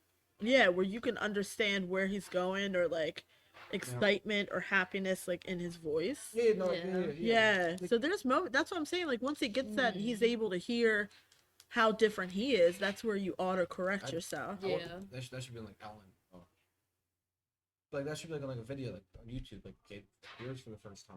yeah, where you can understand where he's going or like excitement or happiness like in his voice. Yeah, no, Yeah. Yeah. So there's moment. That's what I'm saying. Like once he gets that, he's able to hear how different he is. That's where you auto correct yourself. I want Yeah. that should be like Ellen. Oh. Like that should be like a video like on YouTube, like Kate hears for the first time.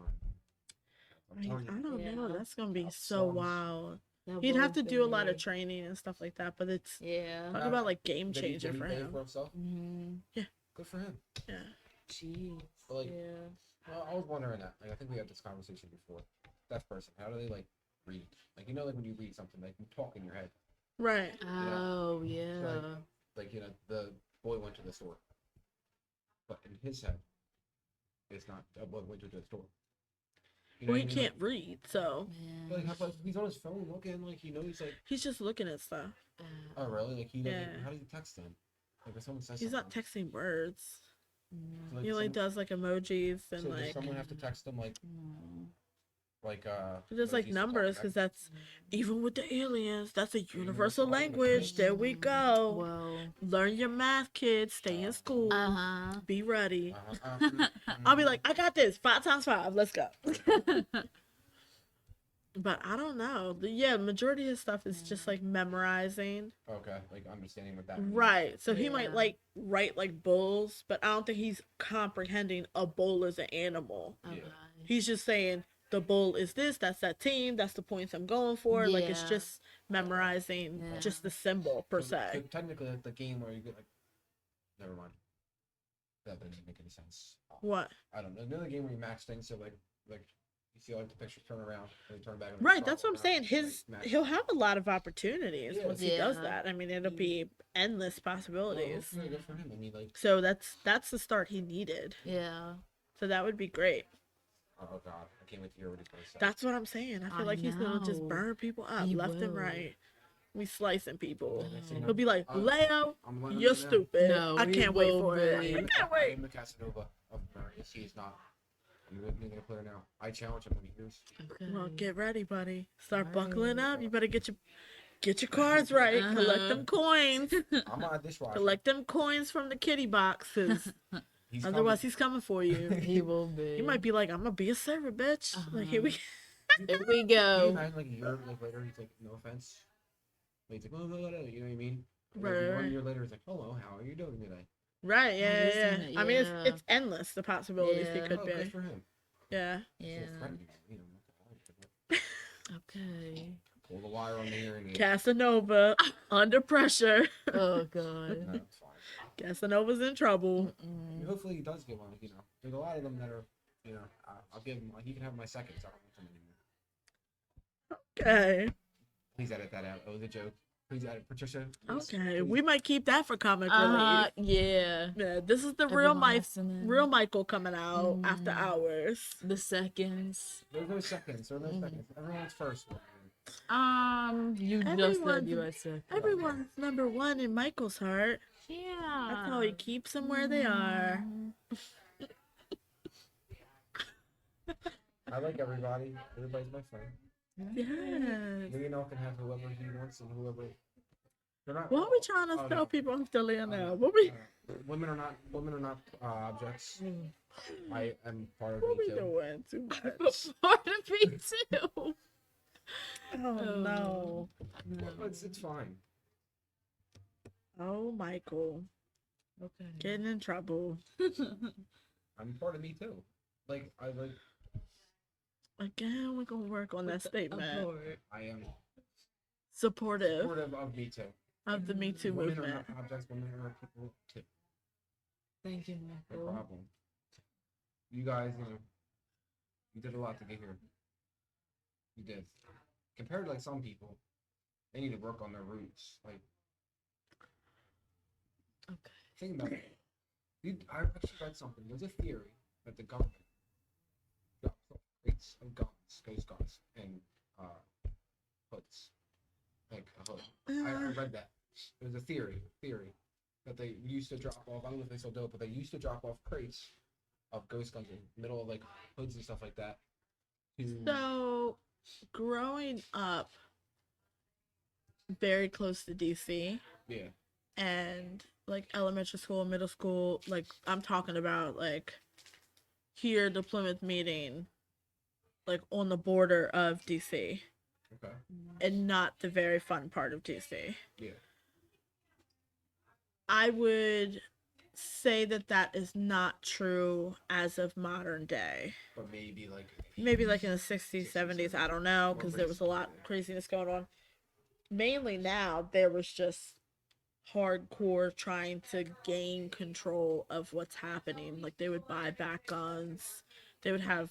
I'm I mean, telling I you. don't Yeah. know. That's gonna be That so songs. wild. That He'd have to would've do a been lot of good. training and stuff like that. But it's Yeah. talk about like game Did he- changer did he for pay him. for himself. Mm-hmm. Good for him. Yeah. Jeez. But like, Yeah. well, I was wondering that. Like, I think we had this conversation before. That person, how do they like read? Like, like when you read something, like you talk in your head. Right. Oh, yeah. Like the boy went to the store, but in his head, it's not a boy went to the store. You know Well, he what I mean? can't read, so Man. Like, how about he's on his phone looking, like he knows, like, he's just looking at stuff. oh really? Like he doesn't. Yeah. How do you text him? Like if someone says He's not something, texting words. like, He only does like emojis and so does like someone have to text him like just like emojis to talk numbers back? because that's even with the aliens. That's a universal language. There we go. Whoa. Learn your math, kids. Stay in school. Uh-huh. Be ready. Uh-huh. I'll be like, I got this. 5 times 5. Let's go. But I don't know. Yeah, majority of his stuff is just like memorizing. Okay, like understanding what that means. Right. So he might Yeah. like write like bulls, but I don't think he's comprehending a bull as an animal. Okay. He's just saying the bull is this, that's that team, that's the points I'm going for. Like it's Yeah. just memorizing Yeah. just the symbol per So se. technically, like the game where you get like, never mind. That doesn't make any sense. What? I don't know. Another game where you match things, so like you see like the pictures turn around and they turn back. And Right, that's what I'm saying. Match. He'll have a lot of opportunities Yeah. once he does Yeah. that. I mean, it'll be endless Well, possibilities. yeah, good for him. I mean, like, So that's the start he needed. Yeah. So that would be great. oh god, I can't wait to hear what he's gonna say. That's what I'm saying. I feel I like he's gonna just know. burn people up He left and will. right. We slicing people. And next thing you He'll be like, I'm- Leo, I'm letting you're him know. stupid. No, I he can't wait will for be. it. I can't wait. I'm the Casanova of America. He is not. I'm gonna clear now. I challenge him when he hears. Okay. Well, get ready, buddy. Start Alright. buckling up. You better get your cards right. Collect them coins. I'm not a dishwasher. Collect them coins from the kitty box, 'cause He's Otherwise, he's coming for you. He will be. He might be like, I'm gonna be a servant, bitch. Like, here we go. Here we Can you go. imagine like a year like later, he's like, no offense. But he's like, oh, no, no, no, you know what I mean? And Right, then right. 1 year later, it's like, hello, how are you doing today? Right, yeah, That yeah, isn't yeah. it, I mean, yeah. it's endless, the possibilities he Yeah. could Oh, be. good for him. Yeah. Yeah. It's threatening, you know, what the hell? Okay. Pull the wire on the hearing aid. Casanova under pressure. Oh god. No, it's fine. Casanova's in trouble. I mean, hopefully he does get one. You know, there's a lot of them that are, you know, I'll give him. He can have my seconds. I don't want them anymore. Okay. Please edit that out. It was a joke. Please edit, Patricia. Please, Okay. please. We might keep that for comic relief. Yeah. Yeah, this is the Everyone listening. real Michael coming out after hours. The seconds. There's no seconds. There's no seconds. Everyone's first. You just Everyone's- said you had second. Everyone's number one in Michael's heart. Yeah. That's how he keeps them where they are. I like everybody. Everybody's my friend. Yes. Leonel can have whoever he wants and whoever. They're not. What are we trying to Oh, tell no. people I'm still in Oh, now? no. What we Women are not objects. I am part of what me we too. doing too much? Part of me too. Oh no. Well, it's fine. Oh Michael. Okay. Getting in trouble. I'm part of me too. Like I like. Again, we're gonna work on that statement. Abort. I am Supportive supportive of me too. of the Me Too Women are movement. not objects. Women are people too. Thank you, No Michael. problem. You guys, you know, you did a lot to get here. You did. Compared to like some people, they need to work on their roots. Like, Okay. think about it. I actually read something. There's a theory that the government drops off crates of guns, ghost guns, and hoods, like a hood. I read that. There's a theory that they used to drop off. I don't know if they still do it, but they used to drop off crates of ghost guns in the middle of like hoods and stuff like that. So, growing up very close to DC Yeah. and like elementary school, middle school, like I'm talking about like here, the Plymouth meeting, like on the border of DC Okay. and not the very fun part of DC. Yeah. I would say that that is not true as of modern day. But maybe like. Maybe like in the 60s, 70s, I don't know, because there was a lot of craziness going on. Mainly now, there was just hardcore trying to gain control of what's happening. Like they would buy back guns. They would have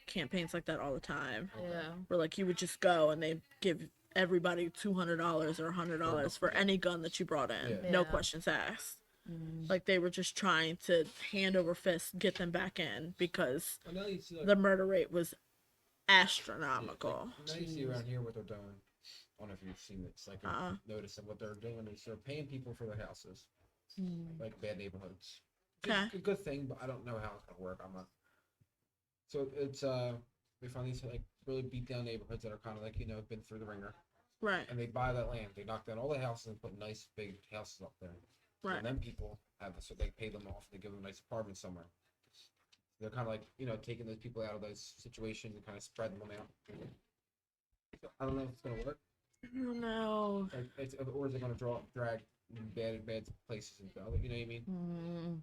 campaigns like that all the time. Yeah. Where like you would just go and they give everybody $200 or $100 for any gun that you brought in. Yeah. No Yeah. questions asked. Like they were just trying to hand over fist get them back in because I know you see like. the murder rate was astronomical. Now you see around here what they're doing. I don't know if you've seen it. It's like noticing what they're doing is they're paying people for their houses, like bad neighborhoods. Which is Okay. a good thing, but I don't know how it's gonna work. I'm not. So it's they find these like really beat down neighborhoods that are kind of like been through the ringer, Right, and they buy that land. They knock down all the houses and put nice big houses up there. right. And then people have so they pay them off. They give them a nice apartment somewhere. They're kind of like taking those people out of those situations and kind of spreading them out. So, I don't know if it's gonna work. I don't know. Like or is it gonna drag bad places into other? You know what I mean?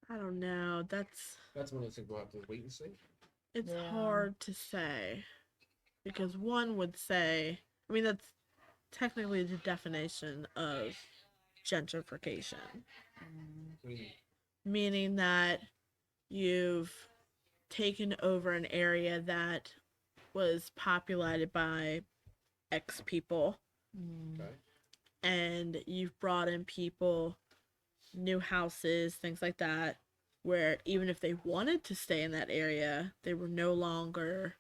I don't know. That's one of those things we'll have to wait and see. It's Yeah. hard to say because one would say, I mean, that's technically the definition of gentrification, What do you mean? meaning that you've taken over an area that was populated by X people Okay. and you've brought in people, new houses, things like that, where even if they wanted to stay in that area, they were no longer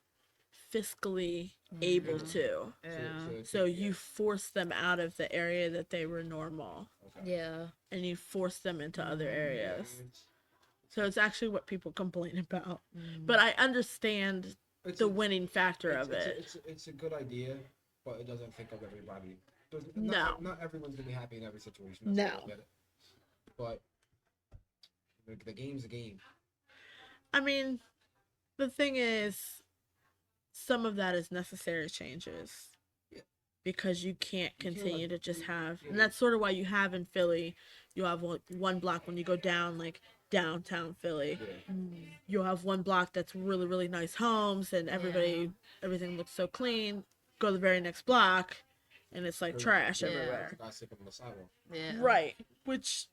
fiscally able to. Yeah. So you force them out of the area that they were normal Okay. Yeah. and you force them into other areas. So it's actually what people complain about. But I understand It's the a- winning factor of it's it. it's a good idea, but it doesn't think of everybody. No. Not everyone's gonna be happy in every situation. No. I get it. But The game's a game. I mean, the thing is, some of that is necessary changes. Yeah. Because you can't You can't continue let to just people- have, yeah. and that's sort of why you have in Philly, you have one block when you go down, like downtown Philly, Yeah. you'll have one block that's really, really nice homes and everything looks so clean. Go to the very next block and it's like trash Yeah. everywhere. The guy sleeping on the sidewalk. Yeah. Right. Which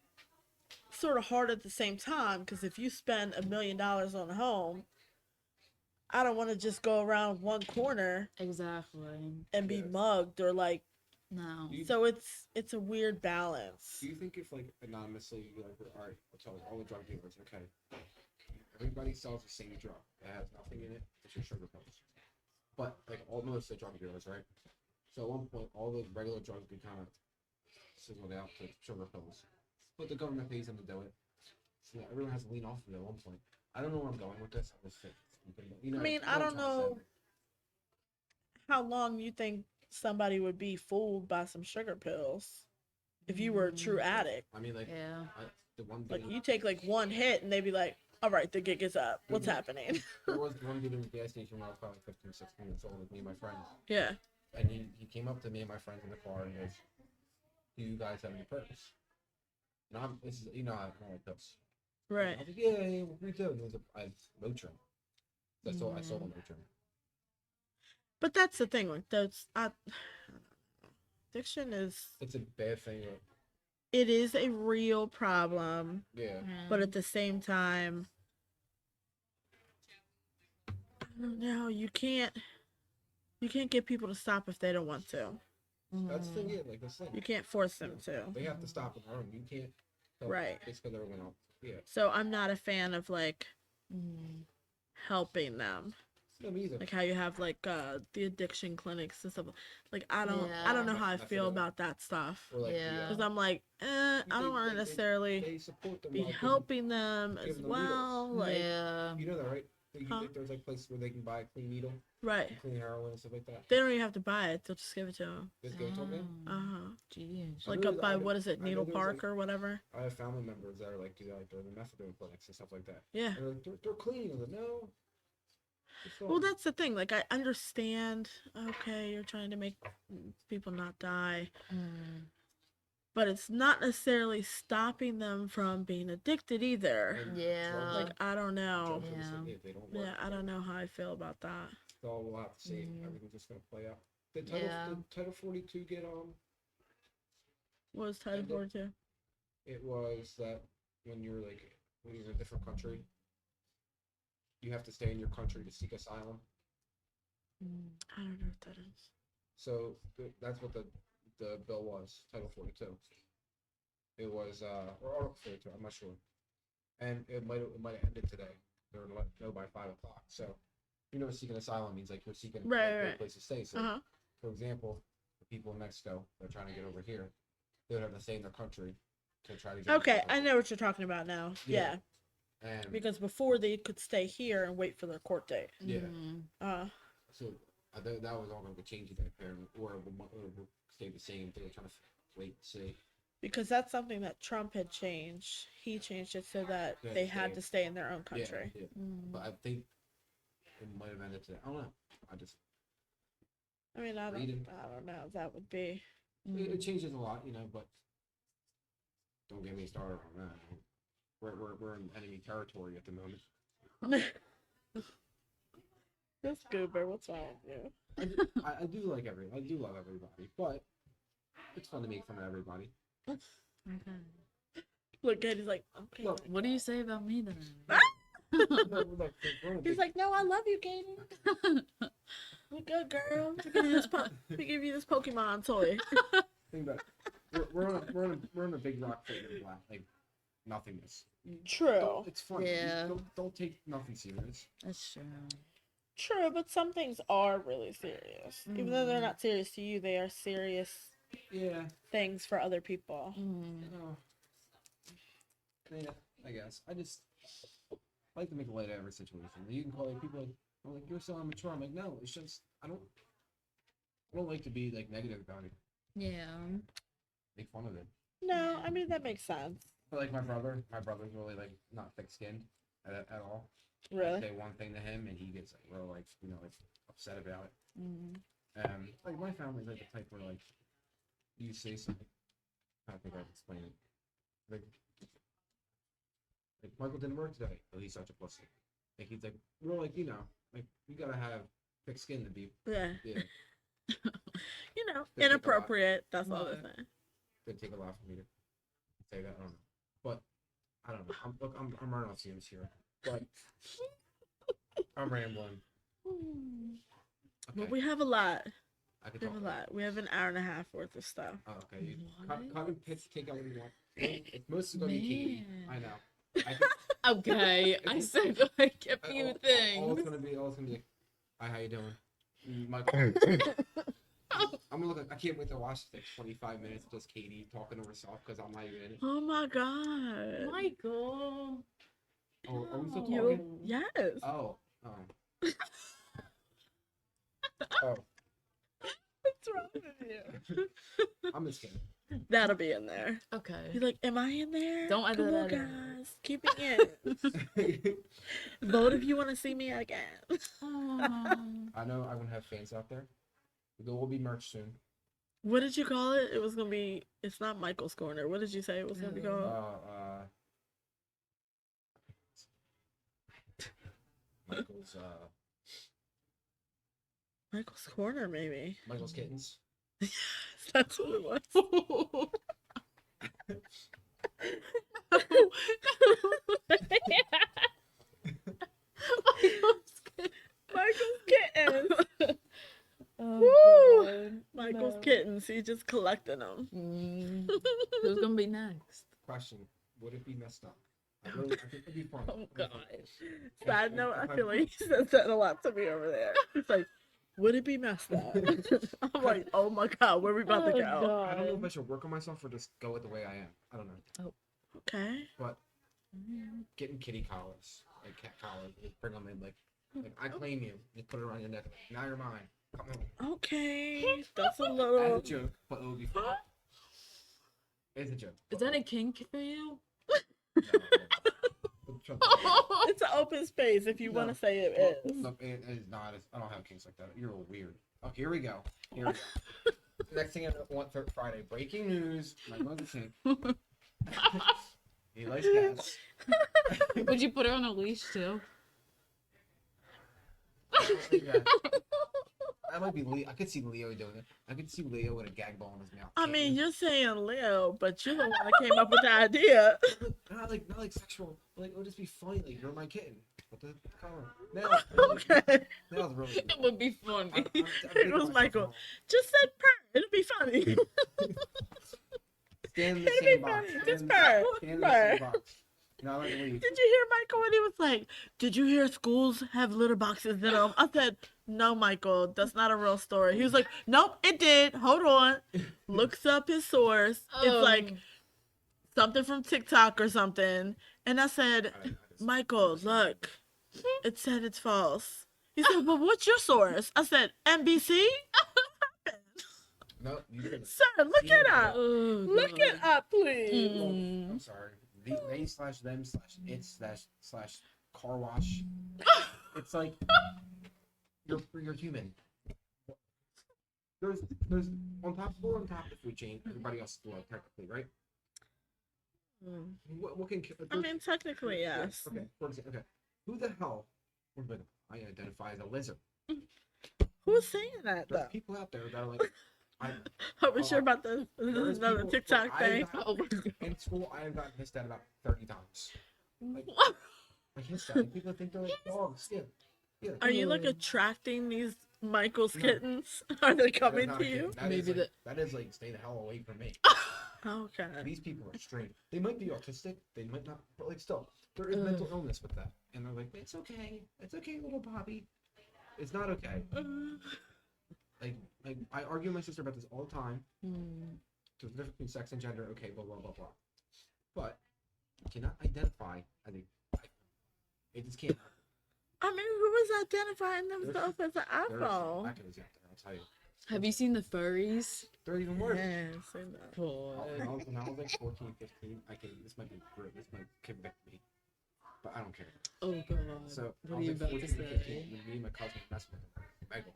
sort of hard at the same time because if you spend $1 million on a home, I don't want to just go around one corner Exactly. and be Yeah. mugged or like. No. So it's a weird balance. Do you think if like anonymously, like, all right, I'll tell all the drug dealers, okay, everybody sells the same drug. It has nothing in it. It's your sugar pills. But like most of the drug dealers, right? So at one point, all the regular drugs be kind of sizzled out to sugar pills, but the government pays them to do it. So everyone has to lean off of it at one point. I don't know where I'm going with this. I'm just you know, I mean, you I what I'm don't trying to know how long you think somebody would be fooled by some sugar pills if you were a true addict. say. I mean, like, Yeah. the one Like dude, you take like one hit and they'd be like, all right, the gig is up. What's happening? there was one dude in the gas station when I was probably 15, 16 years old with me and my friends. Yeah. And he came up to me and my friends in the car and goes, "Do you guys have any purpose?" And this is, you know, I don't like pills. Right. I was like, yeah, we do. And it was a Motrin. I sold a Motrin. But that's the thing, like addiction is It's a bad thing. it is a real problem, Yeah. but at the same time, I don't know, you can't get people to stop if they don't want to. That's the thing, yeah, like this thing. You can't force them to. They have to stop on their own. You can't help Right. just because everyone else. Yeah. So I'm not a fan of like helping them. No, me either. Like how you have like the addiction clinics and stuff. Like I don't know how I feel about that stuff. Or like, Yeah. Because I'm like, I don't want to necessarily they support them be while helping them as giving them well. Like, Yeah. you know that, right? Huh? There's like places where they can buy a clean needle, right. clean heroin and stuff like that. They don't even have to buy it. They'll just give it to them. Just give it to them. Uh huh. Jeez. Like know up that- by, I know- what is it, I know Needle there's, Park like- or whatever? I have family members that are like do like the methadone clinics and stuff like that. Yeah. And they're clean. I'm like, no. It's Well, that's the thing. Like, I understand, okay, you're trying to make people not die, but it's not necessarily stopping them from being addicted either. And Yeah. drugs- Like, I don't know. drugs are the same, they don't work. Yeah, I don't know how I feel about that. So we'll have to see. Everything's just gonna play out. Did Title 42 get What was Title And it- 42? It was that when you're in a different country, you have to stay in your country to seek asylum. I don't know what that is. So that's what the bill was, Title 42. It was or Article 42, I'm not sure. And it might have ended today. They were let know by 5 o'clock. So you know, seeking asylum means like you're seeking a place to stay. So for example, the people in Mexico that are trying to get over here, they would have to stay in their country to try to get Okay, into the I know what you're talking about now. Yeah. And Because before they could stay here and wait for their court date. yeah. So that was all going to change that apparently, or will stay the same. They were trying to wait and see. because that's something that Trump had changed. He changed it so that they had to stay in their own country. Yeah. But I think it might have ended today. I don't know. I mean, I Reading. don't know. That would be. It changes a lot, you know. But don't get me started on that. We're in enemy territory at the moment. This goober, what's wrong with you? I do love everybody, but it's fun to make fun of everybody. Look, Katie's like, okay. Look, What do you say about me then? He's like, no, I love you, Katie. We're good, girl. We give you this Pokemon toy. think about it. We're on a big rock floating in black, like nothingness. True. It's fun. Yeah. Don't take nothing serious. That's true. True, but some things are really serious. Even though they're not serious to you, they are serious Yeah. things for other people. Oh. Yeah, I guess. I just like to make light of every situation. You can call it people like you're so immature. I'm like, no, it's just I don't like to be like negative about it. Yeah. Make fun of it. No, I mean that makes sense. But like my brother's really like not thick-skinned at all. I Really? say one thing to him and he gets like real like like upset about it. Mm. Like my family's like the type where like you say something. I don't think I can explain it. Like Michael didn't work today. Oh, he's such a pussy. Like he's like we're like like you gotta have thick skin to be Yeah. yeah. Inappropriate. That's all Right. I'm saying. It'd take a lot for me to say that. I don't know, but I don't know. I'm running off fumes here, but I'm rambling. But Okay, we have a lot. I could We talk have a about lot. We have an hour and a half worth of stuff. Oh, okay. You What? cut and pitch, take out what you want. It's mostly gonna be Katie. Man. I know. I think Okay, I said like a few all it's things. gonna be. Hi, how you doing? Michael. I'm gonna look. I can't wait to watch like 25 minutes of just Katie talking to herself because I'm not even in it. Oh my god. Michael. Oh, are we still No. talking? Yes. Oh. Oh. What's wrong with you? I'm just kidding. That'll be in there. Okay. You're like, am I in there? Don't edit Come on, that out. guys. Keep it in. Vote if you want to see me again. I know I'm gonna have fans out there. There will be merch soon. What did you call it? It was gonna be. It's not Michael's Corner. What did you say it was gonna be called? Michael's Michael's Corner, maybe. Michael's Kittens. That's what it was. Michael's Kittens. Oh, Woo! God. Michael's No. Kittens. He's just collecting them. Who's gonna be next? Question: would it be messed up? I think it'd be fun. Oh God. Side note, I feel like he says that a lot to me over there. He's like, would it be messed up? I'm like, oh my God, where are we about to go? I don't know if I should work on myself or just go with the way I am. I don't know. Okay. But getting kitty collars, like cat collars, just bring them in, like I claim you. Just put it around your neck. Now you're mine. Come on. Okay. That's a As little. a joke, but it would be fun. It's a joke. Is that a kink for you? No, no, no. It's an open space if you want to say it is. No, it is not. I don't have kinks like that. You're weird. Oh, here we go. Here we go. Next thing I want for Friday. Breaking news. My mother's kink. He likes cats. Would you put her on a leash too? That might be Leo. I could see Leo doing it. I could see Leo with a gag ball in his mouth. I mean, you're saying Leo, but you're the one that came up with the idea. not like sexual. Like it would just be funny. Like you're my kitten. What the color? Now, Okay. that was really. That would be funny. It was Michael. Just said purr. It'll be funny. Stand in the It'll be same box. funny. Stand Just in- purr. stand in the Purr. same box. Not like leave. Did you hear Michael when he was like, did you hear schools have litter boxes in them? I said, no, Michael, that's not a real story. He was like, nope, it did. Hold on. Looks up his source. It's like something from TikTok or something. And I said, Michael, look, it said it's false. He said, well, what's your source? I said, NBC? No, you didn't. Sir, look it up. Oh, Look it up, please. Mm. I'm sorry. They/them/it/car wash. It's like you're human. There's on top of the food chain. Everybody else is below technically, right? What can I mean, technically, yes. Okay. For example, okay. Who the hell? I identify as a lizard. Who's saying that, There's though? people out there that are like, Are we sure about this? This There is is another people- TikTok I thing. got- Oh my God. in school. I have gotten hissed at about 30 times. Like hissed at. Like, people think they're like dogs. Yeah. Are you like attracting these Michael's kittens? Are they coming Not to a kid. you? That Maybe is like, that is like stay the hell away from me. Okay. These people are strange. They might be autistic. They might not. But like still, there is mental illness with that. And they're like, it's okay. It's okay, little Bobby. It's not okay. Like I argue with my sister about this all the time. There's a difference between sex and gender. Okay, blah blah blah blah. But you cannot identify as a. It just can't. I mean, who is identifying themselves as an There's some iPhone? wackadoos out there. I'll tell you. Have you seen the furries? They're even worse. Yeah, say that. When I was like 14, 15, this might be great. This might convict me, but I don't care. Oh god. So What I are was you like about 14 to or 15, say? and me and my cousin were messing with Megal.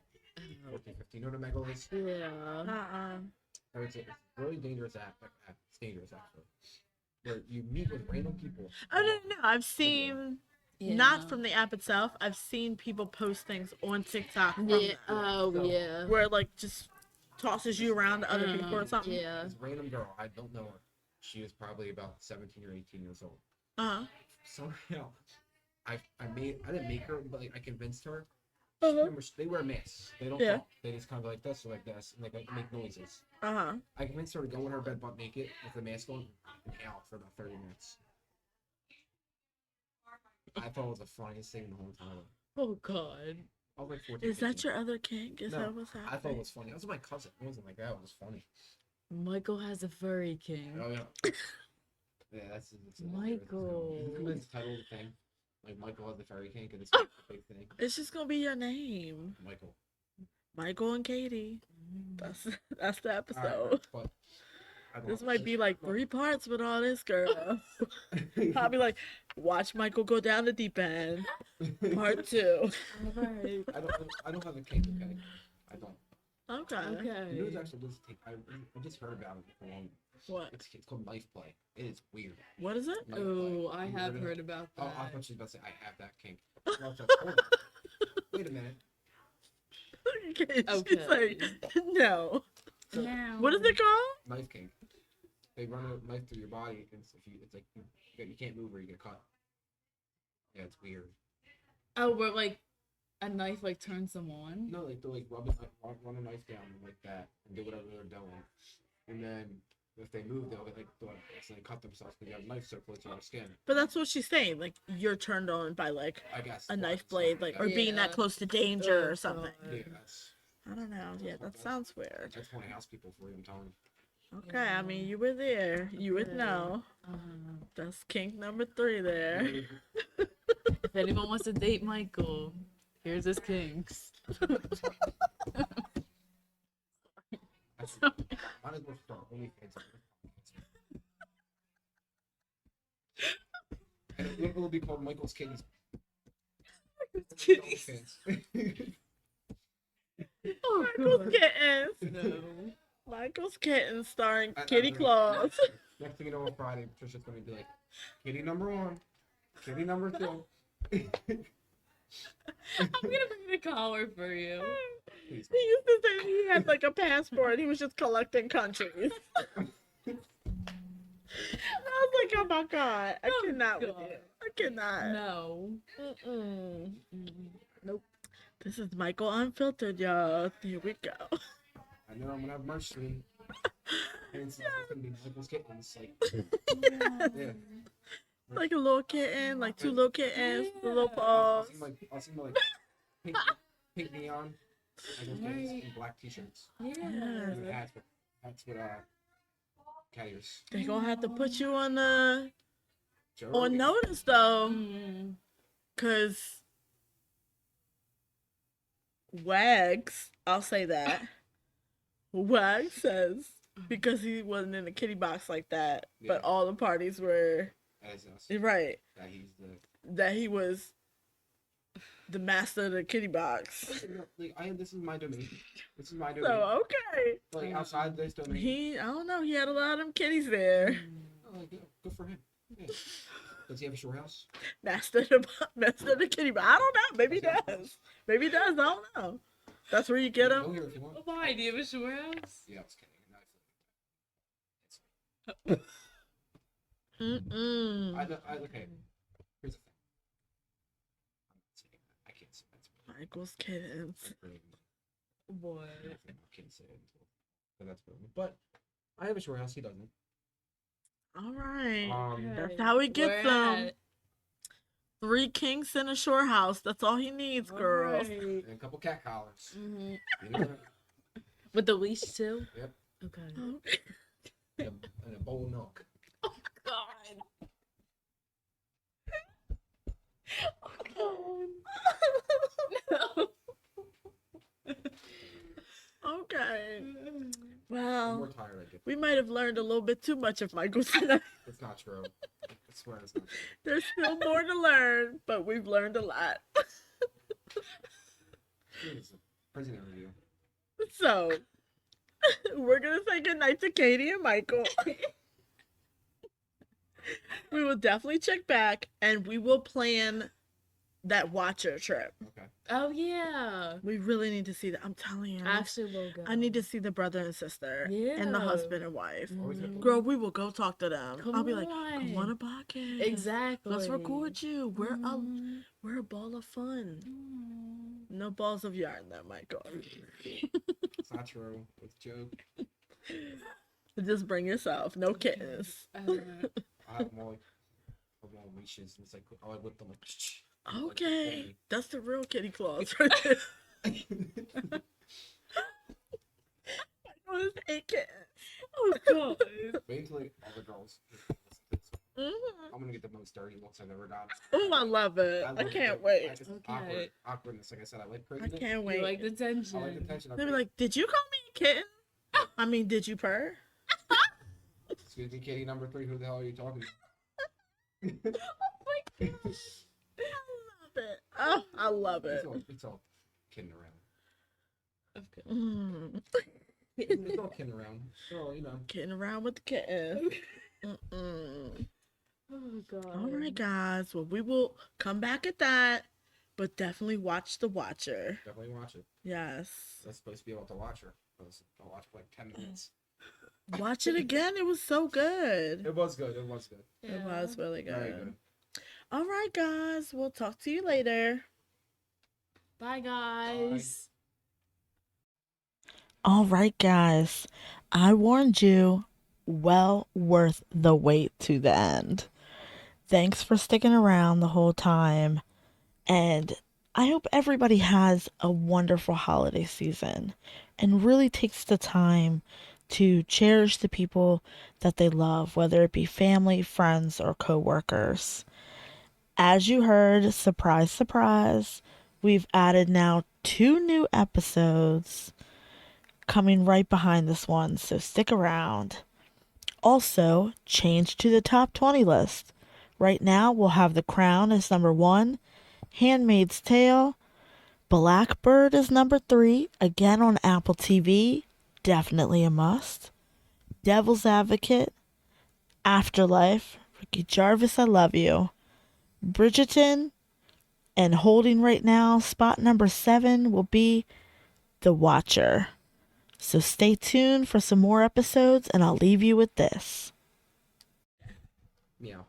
14, 15. You know what a Megal is? Yeah. It's a really dangerous app. It's dangerous actually. Where you meet with random people. I don't know. I've seen, not Yeah. from the app itself, I've seen people post things on TikTok from Yeah. that, Oh So- yeah. where it, like, just tosses you around to other people or something. Yeah. This random girl, I don't know her. She was probably about 17 or 18 years old. Uh-huh. Somehow, I didn't make her, but like I convinced her. Uh-huh. Remember, they wear masks. They don't Yeah. talk. They just kind of like this or like this, and like make noises. Uh-huh. I convinced her to go in her bed butt naked with the mask on and howl for about 30 minutes. I thought it was the funniest thing in the whole time. Oh god. I was like 14. Is that 15. your other kink? Is No, that what's happening? I thought it was funny. I was with my cousin. It wasn't like that. It was funny. Michael has a furry king. Oh yeah. Yeah, that's Michael. It's the title of the thing. Like Michael has the fairy king, and it's a big thing. It's just gonna be your name. Michael. Michael and Katie. That's the episode. Alright, but I don't This know. might be like 3 parts with all this, girl. I'll be like, watch Michael go down the deep end. Part 2. Alright. I don't have a king. Okay, I don't. Okay. You know, Okay. it's actually this thing. I just heard about it before. What? It's called knife play. It is weird. What is it? Knife Oh, play. I You have of heard it? about Oh, that. I thought she was about to say I have that kink. Well, that's- hold on. Wait a minute. Okay. Okay. She's like, no. So, What is it called? knife kink. They run a knife through your body, and it's like you can't move or you get cut. Yeah, it's weird. Oh, where like a knife like turns them on? No, like they'll like run a knife down like that and do whatever they're doing, and then if they move, they'll accidentally cut themselves because you have a knife so close to your skin. But that's what she's saying. Like, you're turned on by, like, I guess a knife something blade, like, or that. being that Yeah. close to danger Oh, or something. God. Yeah, that's I don't know. Yeah, that sounds weird. that's one house people for you. I'm telling you. Okay, I mean, you were there. You would Okay. know. That's kink number 3 there. If anyone wants to date Michael, here's his kinks. Might as well start OnlyFans. And it will be called Michael's Kittens. Kitties. OnlyFans. Oh, Michael's Kittens. No. Michael's Kittens starring I- Kitty I- Claus. Next thing you know, on Friday, Patricia's gonna be like, Kitty number 1, Kitty number 2. I'm gonna bring the collar for you. Please. He used to say he had like a passport. He was just collecting countries. I was like, oh my god, I Oh, cannot with God. you. I cannot. No. Mm-mm. Nope. This is Michael Unfiltered, y'all. Here we go. I know I'm gonna have merch soon. And it's gonna be Michael's Kittens. Like, yeah. Like a little kitten, like 2 little kittens, the little I'll paws. see like pink neon. Michael's Kittens and black t-shirts. Yeah. And that's what carriers. They gonna have to put you on Joe on Rogan. notice though, Mm. cause Wags, I'll say that. Wags says because he wasn't in the kitty box like that, but Yeah. all the parties were As us. right. That he's the. That he was the master of the kitty box. Like this is my domain. This is my domain. So okay, Like outside this domain. I don't know. He had a lot of them kitties there. Oh, like, yeah, good for him. Yeah. Does he have a shore house? Master of the kitty box. I don't know. Maybe he does. Maybe he does. I don't know. That's where you get Go them. here if you want. Why? Do you have a shore house? Yeah, I was kidding. No, Mm-mm. okay. Here's the thing. I'm not saying that. I can't say that's Michael's kittens. really. What? I can't say it until. So that's brilliant. But I have a shore house. He doesn't. All right. Um, That's how he gets Where them. at? 3 kinks in a shore house. That's all he needs, girls. Alright. and a couple cat collars. Mhm. You know, With the leash too? Yep. Okay. and a bowl of milk. Oh God. No. Okay. The more Well, tired I get. we might have learned a little bit too much of Michael tonight. It's not true. I swear it's not true. There's still more to learn, but we've learned a lot. It's a prison interview. So, we're going to say goodnight to Catie and Michael. We will definitely check back and we will plan that Watcher trip. Okay. Oh yeah. We really need to see that. I'm telling you. Actually, we'll go. I need to see the brother and sister and the Yeah. husband and wife. Mhm. Girl, we will go talk to them. Come I'll be like, on. come on a podcast. Exactly. Let's record you. Mhm. We're a ball of fun. Mhm. No balls of yarn, though, Michael. It's not true. It's a joke. Just bring yourself. No kittens. I have more leashes. It's like I whip them like. Okay. That's the real kitty claws right there. Michael is a kitten. Oh god. Wait until like, all the girls. Mm-hmm. I'm gonna get the most dirty looks I've ever done. Oh, I love it. I love can't it. wait. It's Okay. awkwardness. Like I said, I like I craziness. can't You wait. like the tension. I like the tension. They'll be like, did you call me a kitten? I mean, did you purr? Excuse me, Katie, number 3. Who the hell are you talking to? I love it. Oh, I love it. It's all kidding around. Okay. Mm. It's all kidding around. So, you know. Kidding around with the kitten. Mm-mm. Oh god. All right, guys. Well, we will come back at that, but definitely watch The Watcher. Definitely watch it. Yes. That's supposed to be able to watch her. I'll watch for like 10 minutes. Watch it again. It was so good. It was good. It was good. It was really good. Very good. All right, guys. We'll talk to you later. Bye guys. All right, guys. I warned you. Well worth the wait to the end. Thanks for sticking around the whole time. And I hope everybody has a wonderful holiday season and really takes the time to cherish the people that they love, whether it be family, friends, or coworkers. As you heard, surprise, surprise, we've added now 2 new episodes coming right behind this one, so stick around. Also, change to the top 20 list. Right now, we'll have The Crown as number 1, Handmaid's Tale, Blackbird is number 3, again on Apple TV, definitely a must. Devil's Advocate, Afterlife, Ricky Jarvis, I Love You, Bridgerton, and holding right now, spot number 7 will be The Watcher. So stay tuned for some more episodes, and I'll leave you with this. Meow.